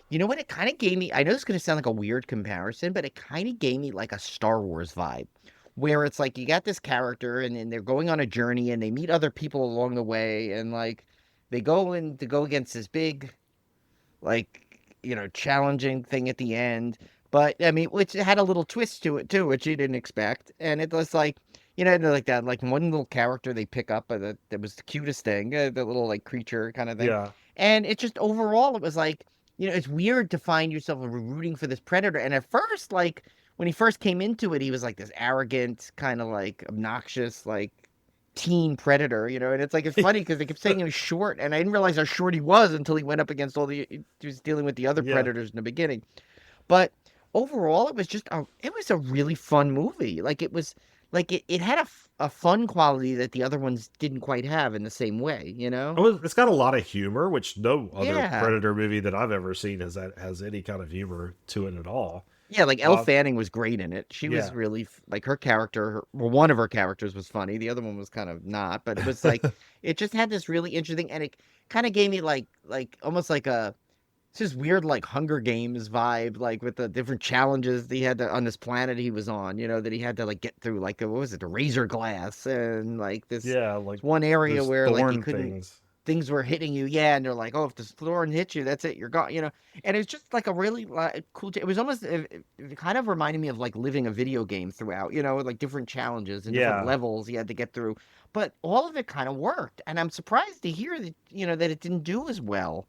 you know what? It kind of gave me. I know it's going to sound like a weird comparison, but it kind of gave me like a Star Wars vibe, where it's like you got this character and then they're going on a journey and they meet other people along the way and like they go in to go against this big like challenging thing at the end. But I mean, which had a little twist to it too, which you didn't expect. And it was like, like that, like one little character they pick up that was the cutest thing, the little like creature kind of thing. Yeah. And it just overall, it was like, it's weird to find yourself rooting for this predator. And at first, like when he first came into it, he was like this arrogant, kind of like obnoxious, like teen predator, and it's like it's funny because they kept saying he was short, and I didn't realize how short he was until he went up against he was dealing with the other Yeah. predators in the beginning. But overall, it was a really fun movie. Like it was like it had a fun quality that the other ones didn't quite have in the same way, It's got a lot of humor, which no other Yeah. Predator movie that I've ever seen has any kind of humor to it at all. Yeah, like Elle Uh, Fanning was great in it. She was yeah. really like her character. Well, one of her characters was funny. The other one was kind of not. But it was like it just had this really interesting, and it kind of gave me like almost like it's this weird like Hunger Games vibe, like with the different challenges that he had on this planet he was on. That he had to like get through, like what was it, the razor glass, and like this Yeah, like one area those where like you thorn couldn't things. things were hitting you, yeah, and they're like, oh, if this thorn hits you, that's it, you're gone, and it's just like a really cool. It was almost it kind of reminded me of like living a video game throughout, like different challenges and different Yeah. levels you had to get through, but all of it kind of worked, and I'm surprised to hear that that it didn't do as well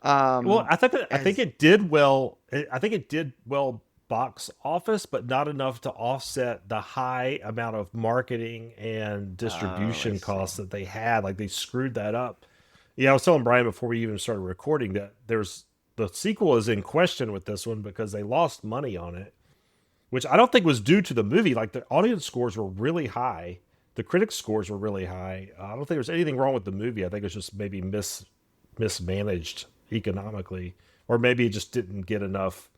Well, um I think as it did well. I think it did well box office, but not enough to offset the high amount of marketing and oh, I distribution see. costs that they had. Like they screwed that up. Yeah, I was telling Brian before we even started recording that there's the sequel is in question with this one because they lost money on it, which I don't think was due to the movie. Like the audience scores were really high, the critics scores were really high. I don't think there's anything wrong with the movie. I think it's just maybe mismanaged economically, or maybe it just didn't get enough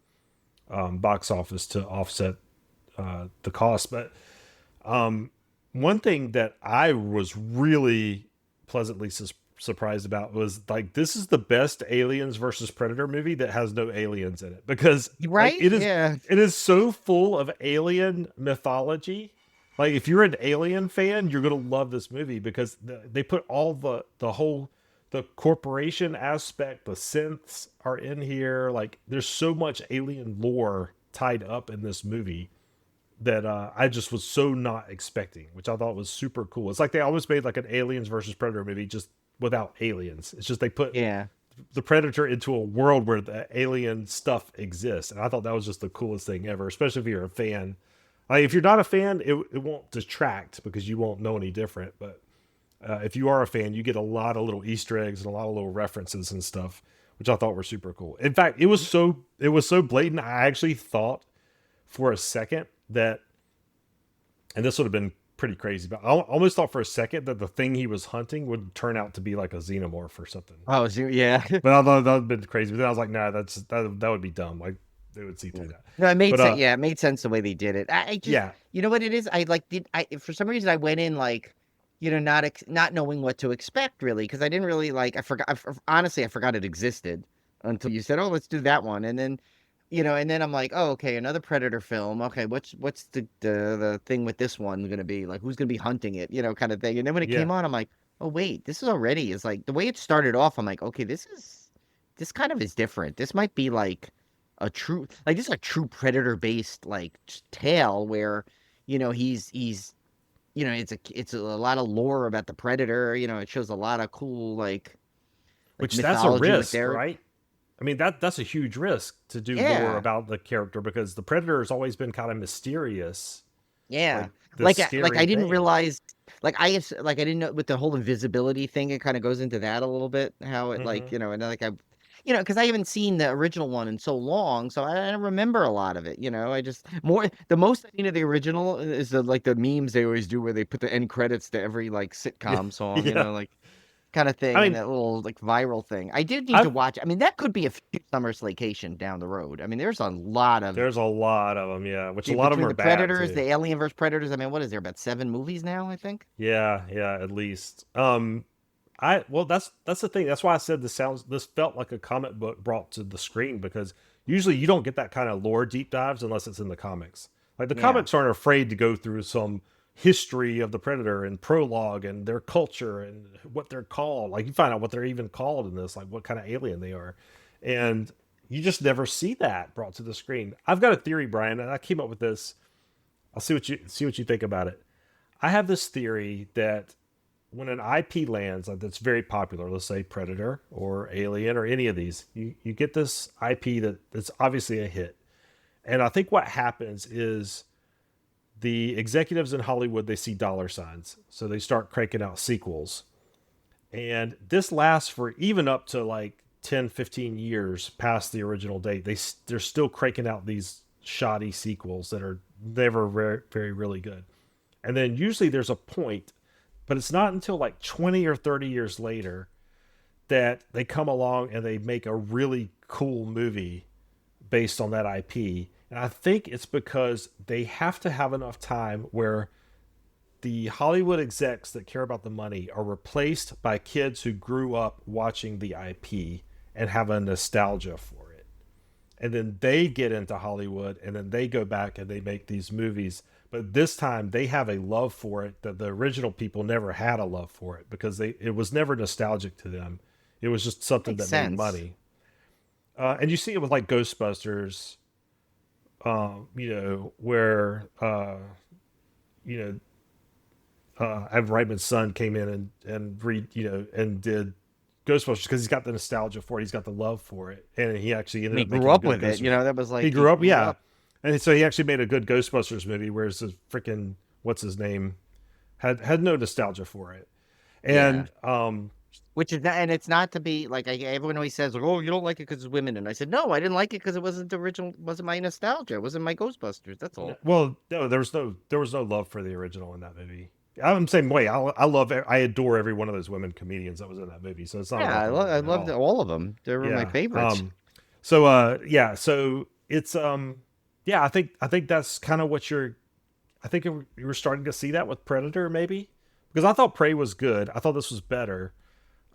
box office to offset the cost. But one thing that I was really pleasantly surprised about was like this is the best Aliens versus Predator movie that has no aliens in it, because like Right, yeah. it is so full of alien mythology. Like if you're an Alien fan, you're gonna love this movie because they put all the whole the corporation aspect, the synths are in here. Like there's so much alien lore tied up in this movie that I just was so not expecting, which I thought was super cool. It's like they almost made like an Aliens versus Predator movie just without aliens. It's just they put Yeah. the Predator into a world where the alien stuff exists, and I thought that was just the coolest thing ever. Especially if you're a fan. Like if you're not a fan, it won't detract because you won't know any different. But if you are a fan, you get a lot of little Easter eggs and a lot of little references and stuff, which I thought were super cool. In fact, it was so blatant. I actually thought for a second that, and this would have been pretty crazy, but I almost thought for a second that the thing he was hunting would turn out to be like a xenomorph or something. Oh, so, yeah. But I thought that would have been crazy. But then I was like, nah, that would be dumb. Like they would see Yeah. through that. No, it made But sense. Yeah, it made sense the way they did it. I just, yeah, you know what it is? I like did I for some reason I went in like, not knowing what to expect really because I didn't really like. I forgot. Honestly, I forgot it existed until you said, "Oh, let's do that one," and then. And then I'm like, oh, okay, another Predator film. Okay, what's the thing with this one gonna be? Like, who's gonna be hunting it? Kind of thing. And then when it yeah. came on, I'm like, oh wait, this is already is like the way it started off. I'm like, okay, this kind of is different. This might be like this is a true Predator based like tale where, he's it's a lot of lore about the Predator. It shows a lot of cool like Which that's a mythology with risk, their right? I mean, that's a huge risk to do lore yeah. about the character because the Predator has always been kind of mysterious, Yeah. like this Like scary I didn't thing. realize like I didn't know with the whole invisibility thing, it kind of goes into that a little bit, how it like, Hmm. and like because I haven't seen the original one in so long, so I don't remember a lot of it, I just the most I've seen of the original is the memes they always do where they put the end credits to every like Yeah, sitcom song, yeah. like kind of I thing, and mean, that little like viral thing. I did need to I've watch. I mean, that could be a few summers vacation down the road. I mean, there's a lot of there's a lot of them, yeah. Which a lot of them between are the bad Predators, the too. Alien vs Predators. I mean, what is there about 7 movies now? I think. Yeah, yeah, at least. I well, that's the thing. That's why I said this felt like a comic book brought to the screen because usually you don't get that kind of lore deep dives unless it's in the comics. Like the Yeah, comics aren't afraid to go through some history of the Predator and prologue and their culture and what they're called. Like you find out what they're even called in this, like what kind of alien they are. And you just never see that brought to the screen. I've got a theory, Brian, and I came up with this. I'll see what you think about it. I have this theory that when an IP lands like that's very popular, let's say Predator or Alien or any of these, you get this IP that's obviously a hit. And I think what happens is the executives in Hollywood they see dollar signs, so they start cranking out sequels. And this lasts for even up to like 10, 15 years past the original date. They're still cranking out these shoddy sequels that are never very, very really good. And then usually there's a point, but it's not until like 20 or 30 years later that they come along and they make a really cool movie based on that IP. And I think it's because they have to have enough time where the Hollywood execs that care about the money are replaced by kids who grew up watching the IP and have a nostalgia for it. And then they get into Hollywood and then they go back and they make these movies. But this time they have a love for it that the original people never had a love for it because it was never nostalgic to them. It was just something makes that made sense. money. And you see it with like Ghostbusters, where you know Evan Reitman's son came in and read and did Ghostbusters because he's got the nostalgia for it, he's got the love for it, and he actually And ended he up grew making a up good with it. Ghostbusters. That was He like he grew up, grew yeah, up. and so he actually made a good Ghostbusters movie, whereas the freaking what's his name had no nostalgia for it, Yeah. and Which is not, and it's not to be like everyone always says, like, oh, you don't like it because it's women. And I said, no, I didn't like it because it wasn't the original, wasn't my nostalgia, it wasn't my Ghostbusters. That's all. well, no, there was no love for the original in that movie. I'm the same way. I adore every one of those women comedians that was in that movie, so it's not Yeah, about the I women at loved all. all of them. They were my Yeah. favorites. So it's yeah, I think that's kind of what I think you were starting to see that with Predator maybe. Because I thought Prey was good. I thought this was better.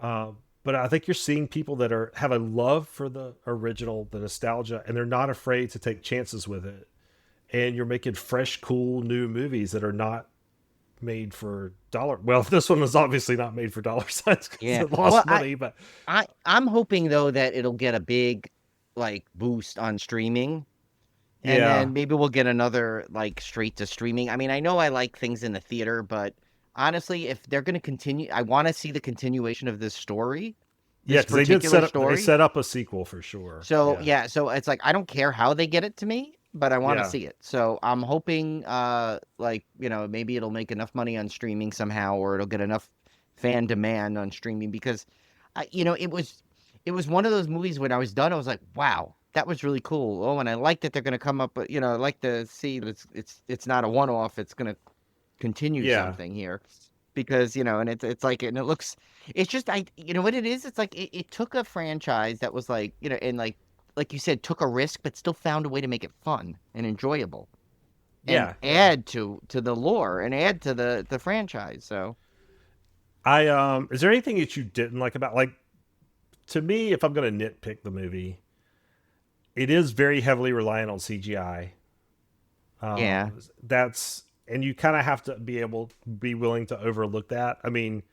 Uh, but I think you're seeing people that have a love for the original, the nostalgia, and they're not afraid to take chances with it. And you're making fresh, cool new movies that are not made for dollar. Well, this one was obviously not made for dollar signs because Yeah. it Well, lost money. But I'm hoping though that it'll get a big like boost on streaming. And yeah, then maybe we'll get another like straight to streaming. I mean, I know I like things in the theater, but honestly, if they're going to continue, I want to see the continuation of this story, yeah, this because they did particular set up they story. set up a sequel for sure. So Yeah, yeah, so it's like I don't care how they get it to me, but I want to yeah, see it. So I'm hoping like, maybe it'll make enough money on streaming somehow or it'll get enough fan demand on streaming because it was one of those movies when I was done I was like, wow, that was really cool. Oh, and I like that they're going to come up, but I like to see that it's not a one-off, it's going to continue yeah, something here because and it's like and it looks it's just I what it is it's like it took a franchise that was like and like you said, took a risk, but still found a way to make it fun and enjoyable and Yeah, yeah. add to the lore and add to the franchise. So Is there anything that you didn't like about, like, to me, if I'm gonna nitpick the movie, it is very heavily reliant on CGI. yeah, That's and you kind of have to be willing to overlook that. I mean,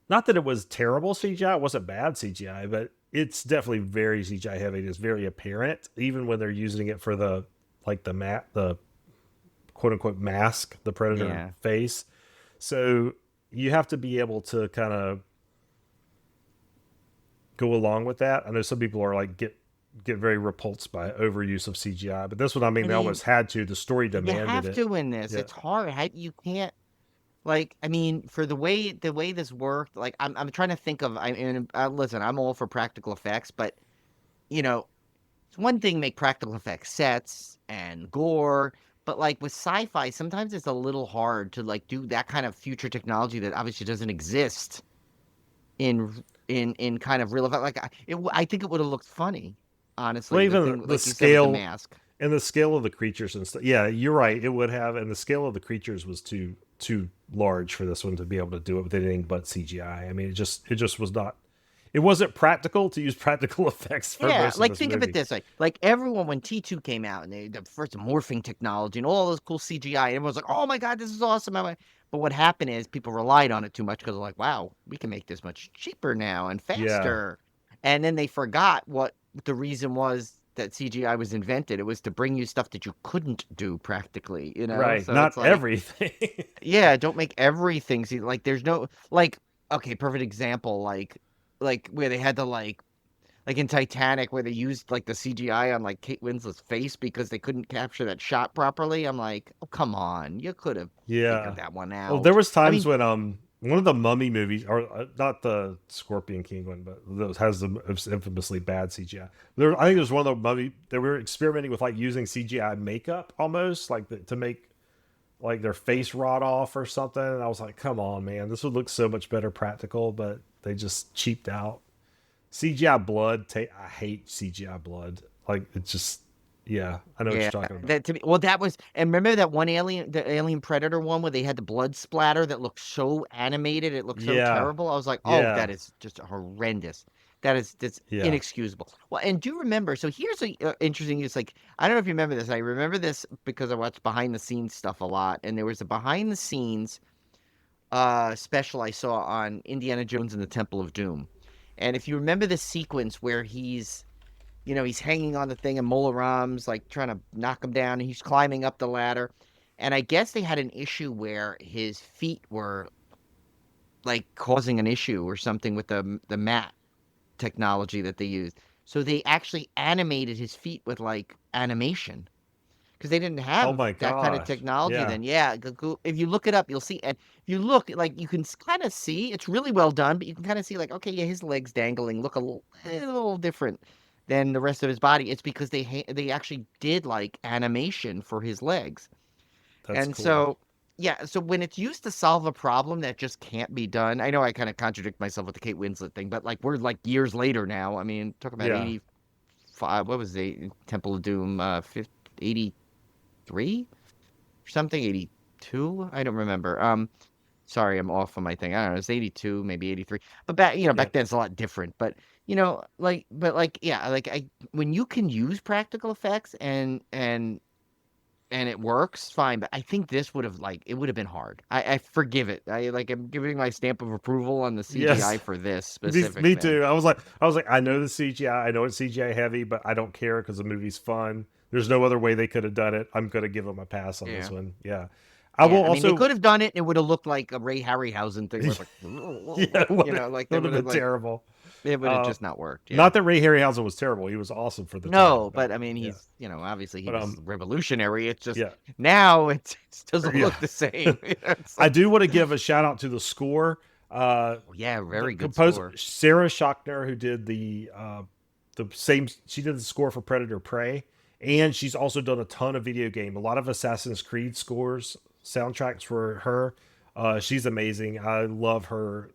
not that it was terrible CGI, it wasn't bad CGI, but it's definitely very CGI heavy. It's very apparent, even when they're using it for the quote unquote mask, the predator yeah. face. So you have to be able to kind of go along with that. I know some people are like get very repulsed by overuse of CGI, but this one, I mean, I they mean, almost had to. The story you demanded have it. to in this. Yeah, It's hard. You can't like. I mean, for the way this worked, like I'm trying to think of. I mean, listen, I'm all for practical effects, but you know, it's one thing make practical effects sets and gore, but like with sci-fi, sometimes it's a little hard to like do that kind of future technology that obviously doesn't exist in kind of real effect. Like I think it would have looked funny, well, honestly. The even thing, the like you said, with the scale mask. and the scale of the creatures and stuff. Yeah, you're right. It would have, and the scale of the creatures was too large for this one to be able to do it with anything but CGI. I mean, it just was not. It wasn't practical to use practical effects for Yeah, most of like this think of it movie. this way: like everyone when T2 came out and the first morphing technology and all those cool CGI, and everyone's like, "Oh my god, this is awesome!" But what happened is people relied on it too much because they're like, "Wow, we can make this much cheaper now and Yeah, faster," and then they forgot what the reason was that CGI was invented. It was to bring you stuff that you couldn't do practically, you know. right. So it's Not like, everything. yeah, don't make everything see like there's no like okay, perfect example like where they had to like in Titanic, where they used like the CGI on like Kate Winslet's face because they couldn't capture that shot properly. I'm like, oh come on, you could have Yeah. figured that one Well, there out. was I times mean, when one of the Mummy movies, or not the Scorpion King one, but those has the infamously bad CGI. I think there's one of the Mummy they were experimenting with like using CGI makeup almost like to make like their face rot off or something. And I was like, come on, man, this would look so much better practical, but they just cheaped out. CGI blood, I hate CGI blood. Like it's just, yeah, I know what yeah, you're talking about. that to me, well, that was, and remember that one alien, the Alien Predator one, where they had the blood splatter that looked so animated, it looked so Yeah, terrible. I was like, oh, yeah, that is just horrendous. That's yeah. inexcusable. Well, and do you remember? So here's a interesting. It's like I don't know if you remember this. I remember this because I watched behind the scenes stuff a lot, and there was a behind the scenes special I saw on Indiana Jones and the Temple of Doom. And if you remember the sequence where he's hanging on the thing and Mola Ram's like trying to knock him down and he's climbing up the ladder. And I guess they had an issue where his feet were like causing an issue or something with the mat technology that they used. So they actually animated his feet with like animation because they didn't Oh have my that kind of gosh, technology yeah. then. Yeah, if you look it up, you'll see. And if you look, like you can kind of see it's really well done, but you can kind of see like, okay, yeah, his legs dangling look a little different than the rest of his body. It's because they actually did like animation for his legs, That's and cool. so. Yeah, so when it's used to solve a problem that just can't be done, I know I kind of contradict myself with the Kate Winslet thing, but like we're like years later now. I mean, talk about Yeah, 85, what was the Temple of Doom, 83 or something, 82. I don't remember. Sorry, I'm off on my thing. I don't know. It's 82, maybe 83. But yeah. back then it's a lot different. But yeah, like when you can use practical effects and it works fine. But I think this would have like it would have been hard. I forgive it. I'm giving my stamp of approval on the CGI Yes, for this me, specific me thing. too. I was like, I know the CGI, I know it's CGI heavy, but I don't care because the movie's fun. There's no other way they could have done it. I'm gonna give them a pass on this Yeah. one. Yeah, I will Yeah, I mean, they also. could have done it, and it would have looked like a Ray Harryhausen thing, where it's like, Yeah, like it they would have would have been like terrible. it would have Uh, just not worked. Yeah. Not that Ray Harryhausen was terrible. He was awesome for the time. No, But but I mean, yeah, obviously he but was revolutionary. It's just yeah, now it doesn't yeah. look the same. It's I like, do want to give a shout out to the score. oh, yeah, The very good composer score. Sarah Schachner, who did the same, she did the score for Predator Prey, and she's also done a ton of video game. A lot of Assassin's Creed scores, soundtracks for her. She's amazing. I love her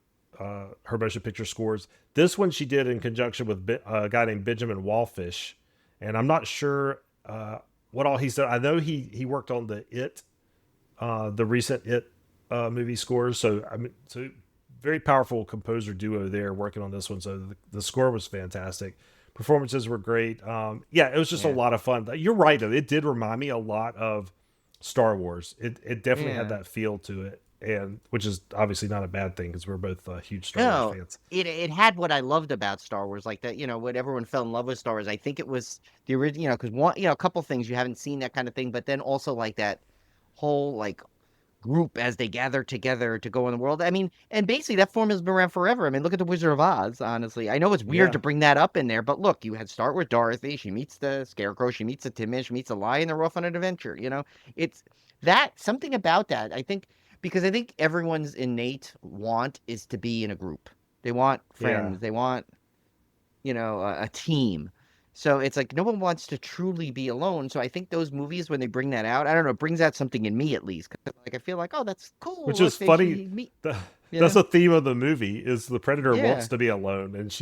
motion picture scores. This one she did in conjunction with a guy named Benjamin Wallfish, and I'm not sure what all he's done. I know he worked on the recent movie scores. So I mean, so very powerful composer duo there working on this one. So the score was fantastic. Performances were great. Yeah, it was just a Yeah. lot of fun. You're right though; it did remind me a lot of Star Wars. It definitely had Yeah. that feel to it, and which is obviously not a bad thing because we're both huge Star Wars No, fans. it had what I loved about Star Wars, like that, when everyone fell in love with Star Wars. I think it was the original, because one, a couple things you haven't seen that kind of thing, but then also like that whole like group as they gather together to go in the world. I mean, and basically that formula's been around forever. I mean, look at the Wizard of Oz, honestly. I know it's weird Yeah, to bring that up in there, but look, you had start with Dorothy, she meets the Scarecrow, she meets the Tin Man, she meets the Lion, they're off on an adventure, It's that something about that, I think, because I think everyone's innate want is to be in a group. They want yeah. friends, they want a team. So it's like no one wants to truly be alone. So I think those movies, when they bring that out, I don't know, it brings out something in me at least. 'Cause, like I feel like, oh, that's cool. Which is Look, funny. he meet, th- you That's know? a theme of the movie. Is the predator wants Yeah, to be alone, and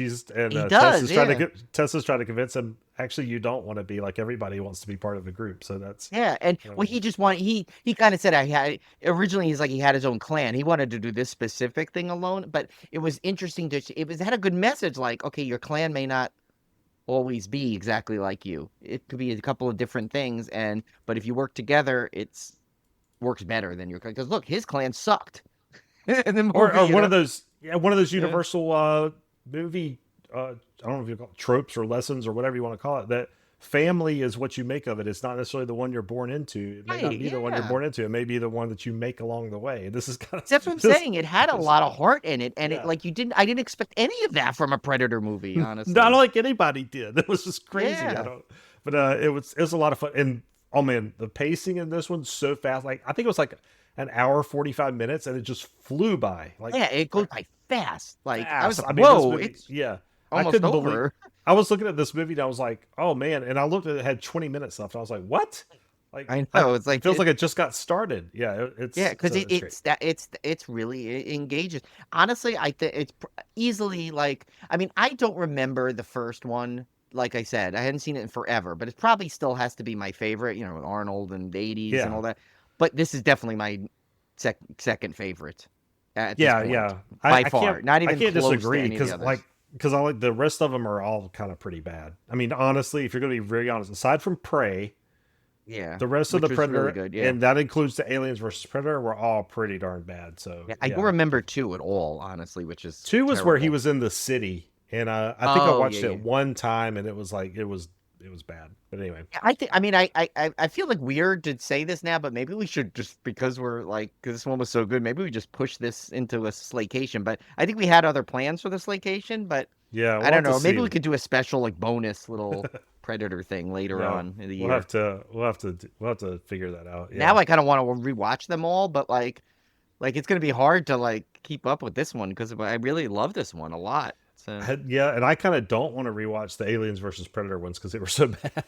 he Tess does. is trying to Yeah, get Tessa's trying to convince him. Actually, you don't want to be like everybody wants to be part of the group. So that's yeah. And um, well, he just wanted he kind of said I had originally he's like he had his own clan. He wanted to do this specific thing alone, but it was interesting it had a good message. Like, okay, your clan may not always be exactly like you. It could be a couple of different things, but if you work together, it's works better than your clan. Because look, his clan sucked in the movie. or one of those one of those Yeah, universal movie I don't know if you call it tropes or lessons or whatever you want to call it, that family is what you make of it. It's not necessarily the one you're born into. It may not right. be the one you're Yeah, born into. It may be the one that you make along the way. This is kind that's what I'm of this saying. It had a this lot of heart in it, and it yeah. like I didn't expect any of that from a Predator movie. Not Honestly, like anybody did. It was just crazy. I yeah, don't but it was a lot of fun. And oh man, the pacing in this one's so fast. Like I think it was like an hour 45 minutes and it just flew by. Like yeah. It goes by fast. Like I was fast. like, I mean, this whoa, movie, it's yeah. I almost couldn't believe. over. I was looking at this movie and I was like, "Oh man!" And I looked at it, it had 20 minutes left. And I was like, "What?" Like, I know. It's it like feels like it just got started. Yeah, yeah, it's because it's great. it's really engages. Honestly, I think it's easily like I mean I don't remember the first one. Like I said, I hadn't seen it in forever, but it probably still has to be my favorite. With Arnold and the '80s and Yeah, all that. But this is definitely my second favorite at this yeah, point yeah. by I can't far. Not I even can't close to disagree any of the others. because I like the rest of them are all kind of pretty bad. I mean, honestly, if you're going to be very honest, aside from Prey, Yeah, the rest of the which was really Predator, good. Yeah. and that includes the Aliens versus Predator, were all pretty darn bad. So Yeah, I don't yeah, remember two at all, honestly, which is two was where he terrible. was in the city, and I think I Oh yeah, watched yeah. it one time, and it was like it was bad. But anyway, Yeah, I think. I mean, I feel like weird to say this now, but maybe we should just because we're like because this one was so good. Maybe we just push this into a slaycation. But I think we had other plans for the slaycation. But yeah, I we'll have don't to know. Maybe see. we could do a special like bonus little predator thing later Yeah, on in the we'll year. have to we'll have to figure that out. Now Yeah. I kind of want to rewatch them all, but like it's gonna be hard to like keep up with this one because I really love this one a lot. So. Yeah, and I kind of don't want to rewatch the Aliens versus Predator ones because they were so bad.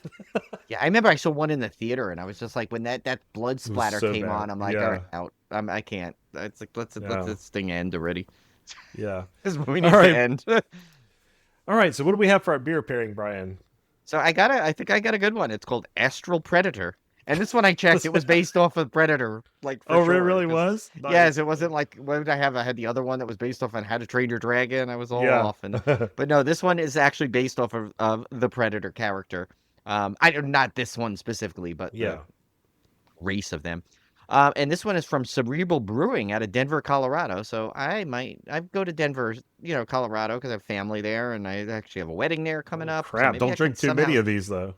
Yeah, I remember I saw one in the theater, and I was just like, when that blood It was splatter so came bad. on, I'm like, all right, Yeah, out. I can't. It's like let yeah, this thing end already. yeah. This movie All needs to right, end. all right. So what do we have for our beer pairing, Brian? So I think I got a good one. It's called Astral Predator, and this one I checked. It was based off of Predator, like for Oh, it sure. really Because was yes, nice. it wasn't like what did I have? I had the other one that was based off on How to Train Your Dragon. I was all Yeah, off, but no, this one is actually based off of the Predator character. I not this one specifically, but the yeah. race of them. And this one is from Cerebral Brewing out of Denver, Colorado. So I go to Denver, Colorado because I have family there and I actually have a wedding there coming Oh up. So crap! maybe Don't I can drink too many somehow. of these though.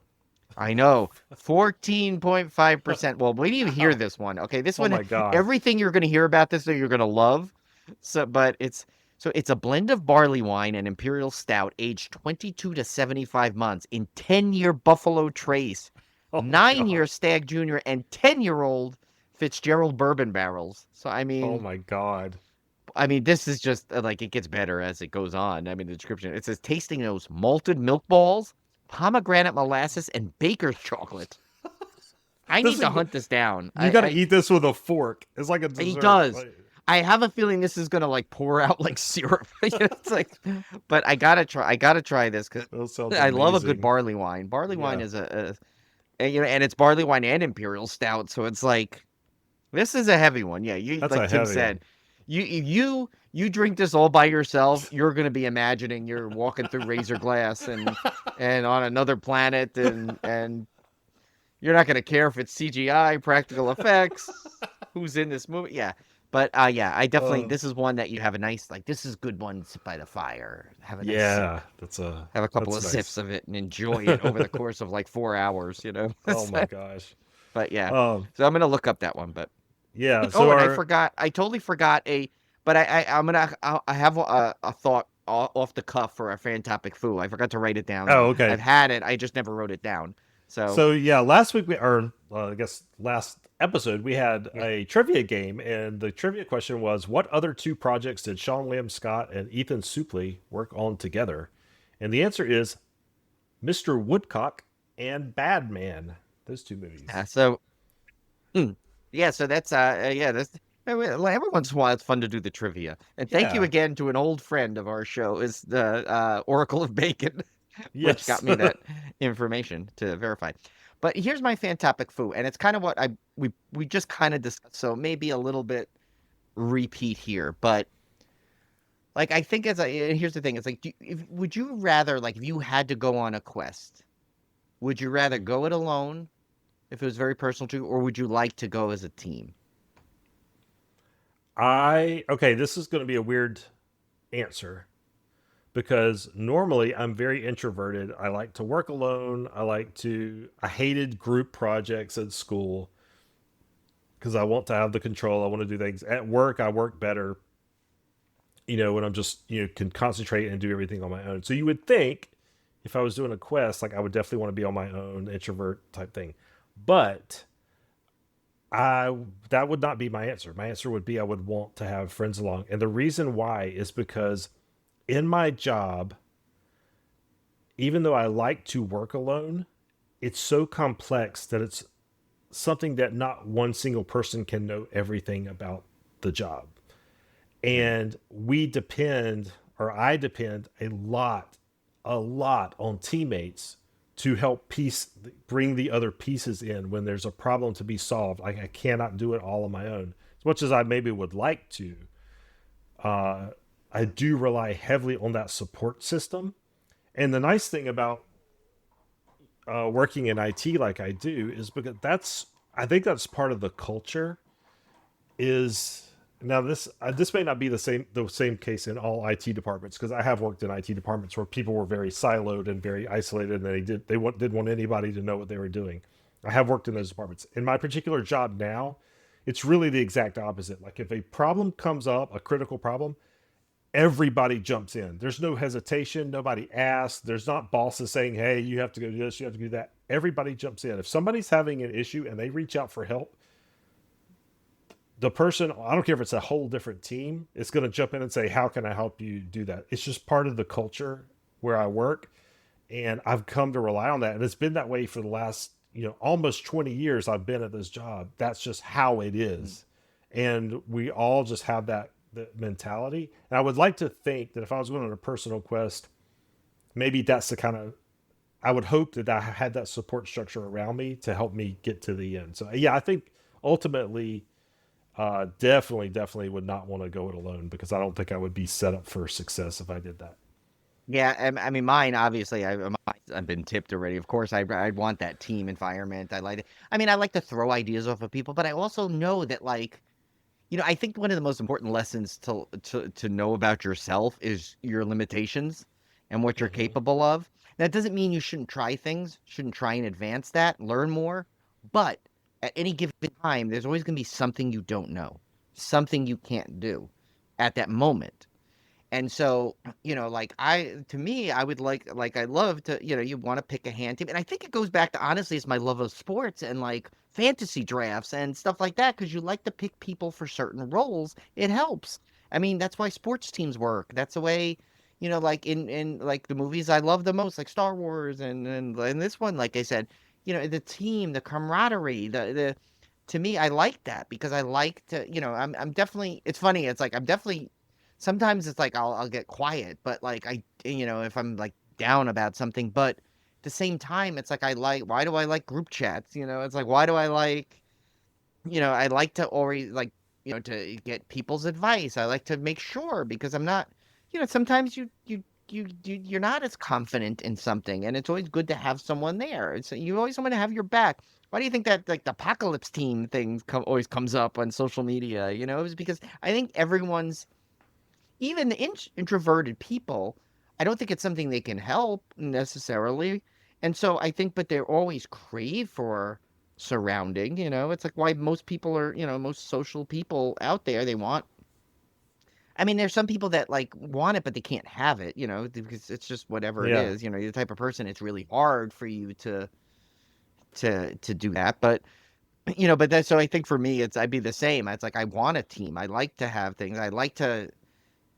I know 14.5%. Well, wait till you hear this one. Okay, this Oh one, my god. everything you're going to hear about this, that you're going to love. But it's a blend of barley wine and imperial stout, aged 22 to 75 months in 10-year Buffalo Trace, Oh my 9-year god. Stag Junior, and 10-year-old Fitzgerald bourbon barrels. So Oh my god. I mean, this is just like it gets better as it goes on. I mean, the description it says tasting those malted milk balls, pomegranate molasses, and baker's chocolate. I This need to is, hunt this down. you got to eat this with a fork. It's like a He dessert. does. Like, I have a feeling this is gonna like pour out like syrup. It's like, but I gotta try this because That sounds I love a good amazing. barley wine. Barley wine Yeah, is and it's barley wine and imperial stout, so it's like this is a heavy one. Yeah, you that's like a Tim heavy said, one. you drink this all by yourself. You're gonna be imagining you're walking through Razor Glass and on another planet, and you're not gonna care if it's CGI, practical effects, who's in this movie. Yeah. But yeah, I definitely uh, this is one that you have a nice like this is good one sit by the fire. Have a nice sip. yeah, Have a couple that's of sips nice. of it and enjoy it over the course of like 4 hours, Oh my So, gosh. but yeah. Um, So I'm gonna look up that one. But yeah. So oh, and I our forgot. I totally forgot a. But I have a thought off the cuff for a fan topic foo. I forgot to write it down oh though. okay. I've had it. I just never wrote it down. So So yeah, last week I guess last episode we had yeah. a trivia game, and the trivia question was, "What other two projects did Sean William Scott and Ethan Suplee work on together?" And the answer is Mr. Woodcock and Bad Man. Those two movies. So hmm. Yeah. So that's yeah. That's every once in a while it's fun to do the trivia. And thank you Yeah. again to an old friend of our show is the Oracle of Bacon, which got Yes. me that information to verify. But here's my fan topic foo, and it's kind of what we just kind of discussed. So maybe a little bit repeat here, but like I think here's the thing: it's like, would you rather like if you had to go on a quest, would you rather go it alone if it was very personal to you, or would you like to go as a team? I okay. This is going to be a weird answer because normally I'm very introverted. I like to work alone. I hated group projects at school because I want to have the control. I want to do things at work. I work better, when I'm just, can concentrate and do everything on my own. So you would think if I was doing a quest, like I would definitely want to be on my own, introvert type thing. But I that would not be my answer. My answer would be I would want to have friends along. And the reason why is because in my job, even though I like to work alone, it's so complex that it's something that not one single person can know everything about the job. Right. And I depend a lot on teammates to help bring the other pieces in when there's a problem to be solved. Like I cannot do it all on my own. As much as I maybe would like to, uh, I do rely heavily on that support system. And the nice thing about working in IT like I do is because I think that's part of the culture. Is now this may not be the same case in all IT departments because I have worked in IT departments where people were very siloed and very isolated, and didn't want anybody to know what they were doing. I have worked in those departments. In my particular job now, it's really the exact opposite. Like if a problem comes up, a critical problem, everybody jumps in. There's no hesitation. Nobody asks. There's not bosses saying, "Hey, you have to go do this. You have to do that." Everybody jumps in. If somebody's having an issue and they reach out for help, the person, I don't care if it's a whole different team, it's going to jump in and say, "How can I help you do that?" It's just part of the culture where I work, and I've come to rely on that, and it's been that way for the last almost 20 years I've been at this job. That's just how it Mm. is, and we all just have that mentality. And I would like to think that if I was going on a personal quest, maybe that's the kind of, I would hope that I had that support structure around me to help me get to the end. So yeah, I think ultimately, definitely would not want to go it alone because I don't think I would be set up for success if I did that. Yeah, I mean, mine obviously. I've been tipped already. Of course, I want that team environment. I like it. I mean, I like to throw ideas off of people, but I also know that like I think one of the most important lessons to know about yourself is your limitations and what you're Hmm. capable of. That doesn't mean you shouldn't try things, shouldn't try and advance that, learn more. But at any given time, there's always going to be something you don't know, something you can't do at that moment. And so, like to me, I would I love to, you want to pick a hand team. And I think it goes back to honestly, it's my love of sports and like fantasy drafts and stuff like that. Cause you like to pick people for certain roles. It helps. I mean, that's why sports teams work. That's the way, like in like the movies I love the most, like Star Wars and this one, like I said, the team, the camaraderie, the to me, I like that because I like to, I'm definitely, it's funny. It's like, I'm definitely, sometimes it's like I'll get quiet, but like if I'm like down about something, but at the same time, it's like why do I like group chats? It's like, why do I like, I like to always like, to get people's advice. I like to make sure because I'm not, sometimes you're not as confident in something, and it's always good to have someone there. You always want to have your back. Why do you think that like the apocalypse team thing always comes up on social media? It was because I think everyone's even introverted people. I don't think it's something they can help necessarily, and so I think, but they're always crave for surrounding. It's like why most people are, most social people out there, they want. I mean, there's some people that like want it, but they can't have it, because it's just whatever it Yeah. is. You're the type of person, it's really hard for you to do that. But but that's so I think for me, I'd be the same. It's like I want a team. I like to have things. I like to,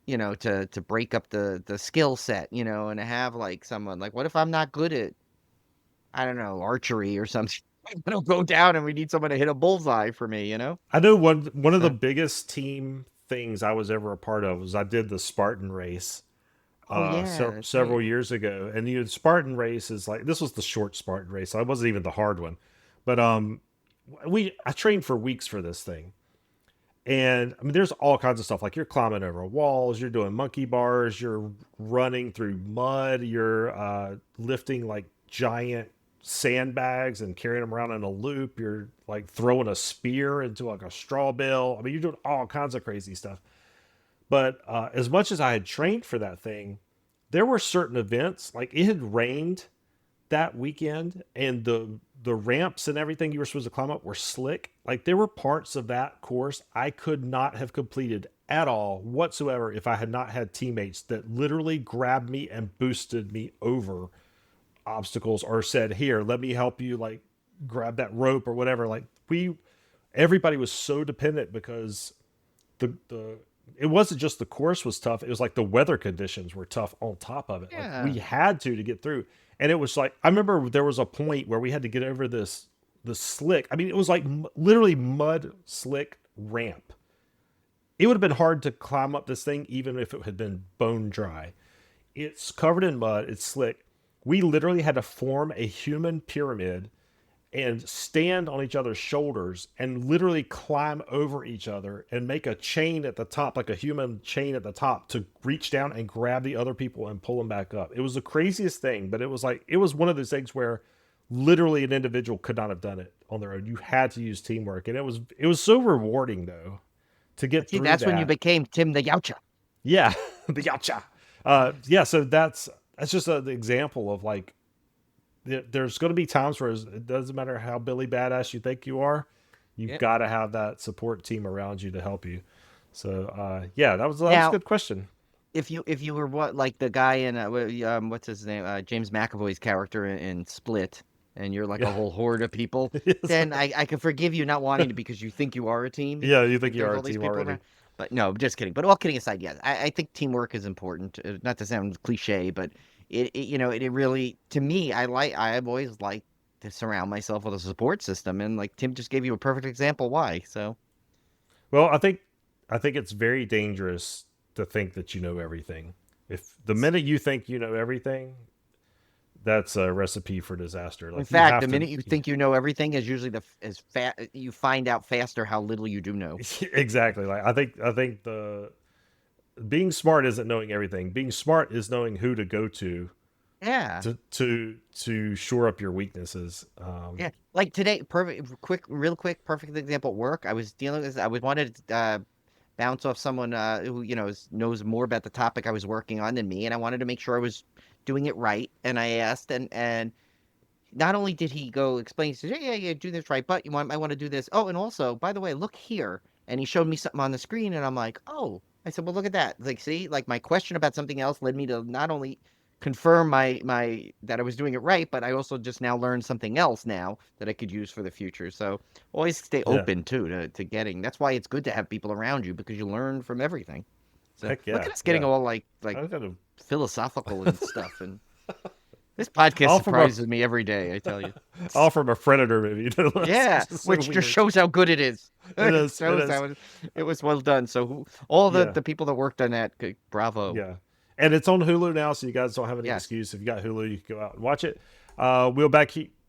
to break up the skill set, and to have like someone like, what if I'm not good at, I don't know, archery or something? I don't go down and we need someone to hit a bullseye for me? I know one of the So, biggest team things I was ever a part of was I did the Spartan race oh yeah, that's several right. years ago, and the Spartan race is like this was the short Spartan race. So it wasn't even the hard one, but I trained for weeks for this thing, and I mean there's all kinds of stuff like you're climbing over walls, you're doing monkey bars, you're running through mud, you're lifting like giant sandbags and carrying them around in a loop. You're like throwing a spear into like a straw bale. I mean, you're doing all kinds of crazy stuff. But as much as I had trained for that thing, there were certain events like it had rained that weekend, and the ramps and everything you were supposed to climb up were slick. Like there were parts of that course I could not have completed at all whatsoever if I had not had teammates that literally grabbed me and boosted me over obstacles or said, "Here, let me help you like grab that rope or whatever." Like we everybody was so dependent because the it wasn't just the course was tough, it was like the weather conditions were tough on top of it. Like we Yeah. had to get through. And it was like I remember there was a point where we had to get over the slick. I mean, it was like literally mud slick ramp. It would have been hard to climb up this thing even if it had been bone dry. It's covered in mud, it's slick. We literally had to form a human pyramid and stand on each other's shoulders and literally climb over each other and make a chain at the top, like a human chain at the top, to reach down and grab the other people and pull them back up. It was the craziest thing, but it was like, it was one of those things where literally an individual could not have done it on their own. You had to use teamwork. And it was so rewarding though to get See, through that's when you that. became Tim the Yautja. Yeah. The yacha. Yeah. So that's just an example of like, there's going to be times where it doesn't matter how Billy Badass you think you are, you've Yeah. got to have that support team around you to help you. So yeah, that was a Now, good question. if you were what like the guy in what's his name, James McAvoy's character in Split, and you're like Yeah. a whole horde of people, Yes. then I can forgive you not wanting to because you think you are a team. Yeah, you think Like you there's are a all these team people already. around. But no, just kidding. But all kidding aside, yes, I think teamwork is important. Not to sound cliche, but it really, to me, I've always liked to surround myself with a support system, and like Tim just gave you a perfect example why. So Well, I think it's very dangerous to think that you know everything. If the minute you think you know everything, that's a recipe for disaster. in Like you fact, the have to minute you think you know everything is usually as fast you find out faster how little you do know. exactly. Like I think the being smart isn't knowing everything. Being smart is knowing who to go Yeah. to shore up your weaknesses. Yeah. Like today, real quick, perfect example at work. I was wanted to bounce off someone who, knows more about the topic I was working on than me, and I wanted to make sure I was doing it right. And I asked, and not only did he go explain, he says, yeah, yeah, yeah, do this right, but I want to do this. Oh, and also, by the way, look here. And he showed me something on the screen, and I'm like, oh. I said, well, look at that. Like, see, like my question about something else led me to not only confirm my that I was doing it right, but I also just now learned something else now that I could use for the future. So always stay Yeah. open too to getting. That's why it's good to have people around you because you learn from everything. So Heck look yeah. at us getting Yeah. all like I gotta philosophical and stuff, and This podcast All from a surprises me every day, I tell you. all from a Predator movie. No less. Yeah, It's just so which weird. just shows how good it is. It It is. It shows is. how it was well done. So all Yeah. the people that worked on that, bravo. Yeah. And it's on Hulu now, so you guys don't have any Yes. excuse. If you got Hulu, you can go out and watch it. We'll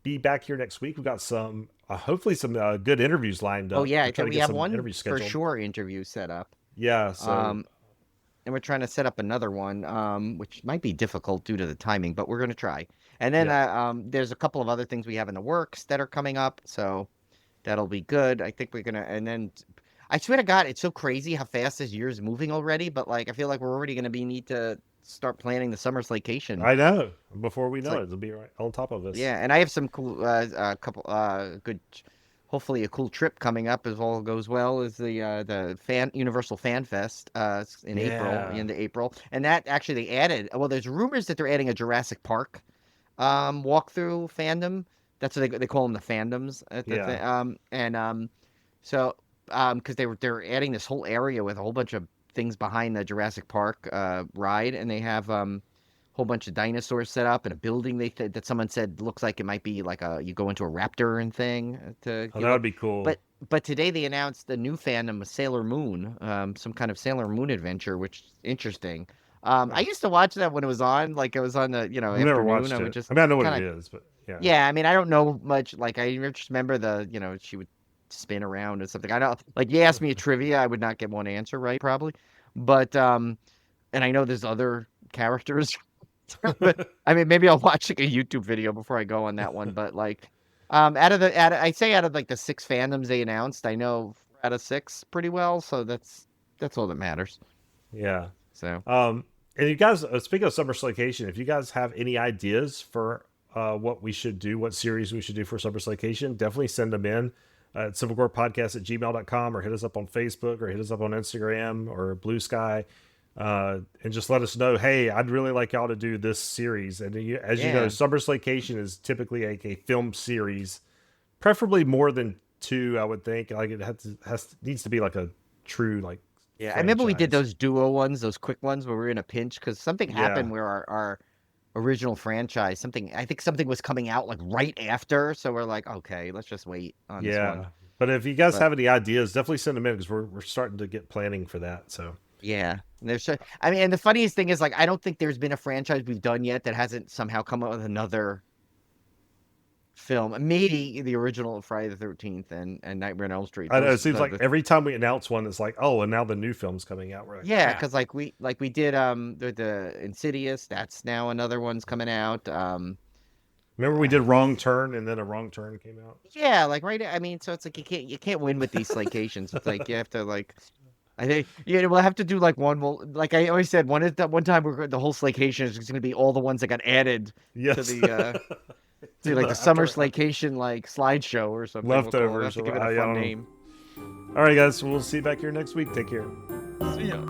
be back here next week. We've got some, hopefully, some good interviews lined up. Oh yeah, We're I trying think to we get have some one interviews for scheduled. sure interview set up. Yeah. So And we're trying to set up another one, which might be difficult due to the timing, but we're going to try. And then there's a couple of other things we have in the works that are coming up, so that'll be good. I think we're gonna, and then I swear to God, it's so crazy how fast this year's moving already. But like, I feel like we're already gonna need to start planning the summer slaycation. I know. Before we know like- it, it'll be right on top of us. Yeah, and I have some cool, couple, good, hopefully a cool trip coming up if all goes well. Is the Universal Fan Fest in April, Yeah. into April, and that actually they added. Well, there's rumors that they're adding a Jurassic Park walkthrough fandom. That's what they call them, the fandoms at the so because they're adding this whole area with a whole bunch of things behind the Jurassic Park ride, and they have whole bunch of dinosaurs set up in a building that someone said looks like it might be like you go into a raptor and thing to Oh, that would be cool. but today they announced the new fandom of Sailor Moon, some kind of Sailor Moon adventure, which is interesting. I used to watch that when it was on, like it was on the I've afternoon. never watched I would it. just I mean, I know what kinda, it is, but yeah. yeah. I mean, I don't know much. Like I just remember she would spin around or something. I don't like you asked me a trivia, I would not get one answer right probably, but and I know there's other characters. But I mean, maybe I'll watch like a YouTube video before I go on that one. But like, out of like the 6 fandoms they announced, I know 4 out of 6 pretty well. So that's all that matters. Yeah. So And you guys, speaking of Summer Slaycation, if you guys have any ideas for what we should do, what series we should do for Summer Slaycation, definitely send them in at civilcorepodcast@gmail.com, or hit us up on Facebook, or hit us up on Instagram or Blue Sky. And just let us know, hey, I'd really like y'all to do this series. And as you know, Summer Slaycation is typically a film series, preferably more than 2, I would think. Like it needs to be like a true like. yeah, I remember we did franchise. those duo ones, those quick ones where we were in a pinch because something happened where our original franchise, I think something was coming out like right after. So we're like, okay, let's just wait on this one. But if you guys have any ideas, definitely send them in because we're starting to get planning for that. So Yeah, I mean, and the funniest thing is, like, I don't think there's been a franchise we've done yet that hasn't somehow come up with another film. Maybe the original Friday the 13th and Nightmare on Elm Street. I know it seems like every time we announce one, it's like, oh, and now the new film's coming out. We're like, yeah, because like we did the Insidious. That's now another one's coming out. Remember we did Wrong Turn, and then a Wrong Turn came out. Yeah, like right. I mean, so it's like you can't win with these slaycations. It's like you have to like. I think we'll have to do like one. Like I always said, one time the whole slaycation is just going to be all the ones that got added to the to like the summer slaycation like slideshow or something. Leftovers. We'll have to give it a fun name. All right, guys. We'll see you back here next week. Take care. See ya.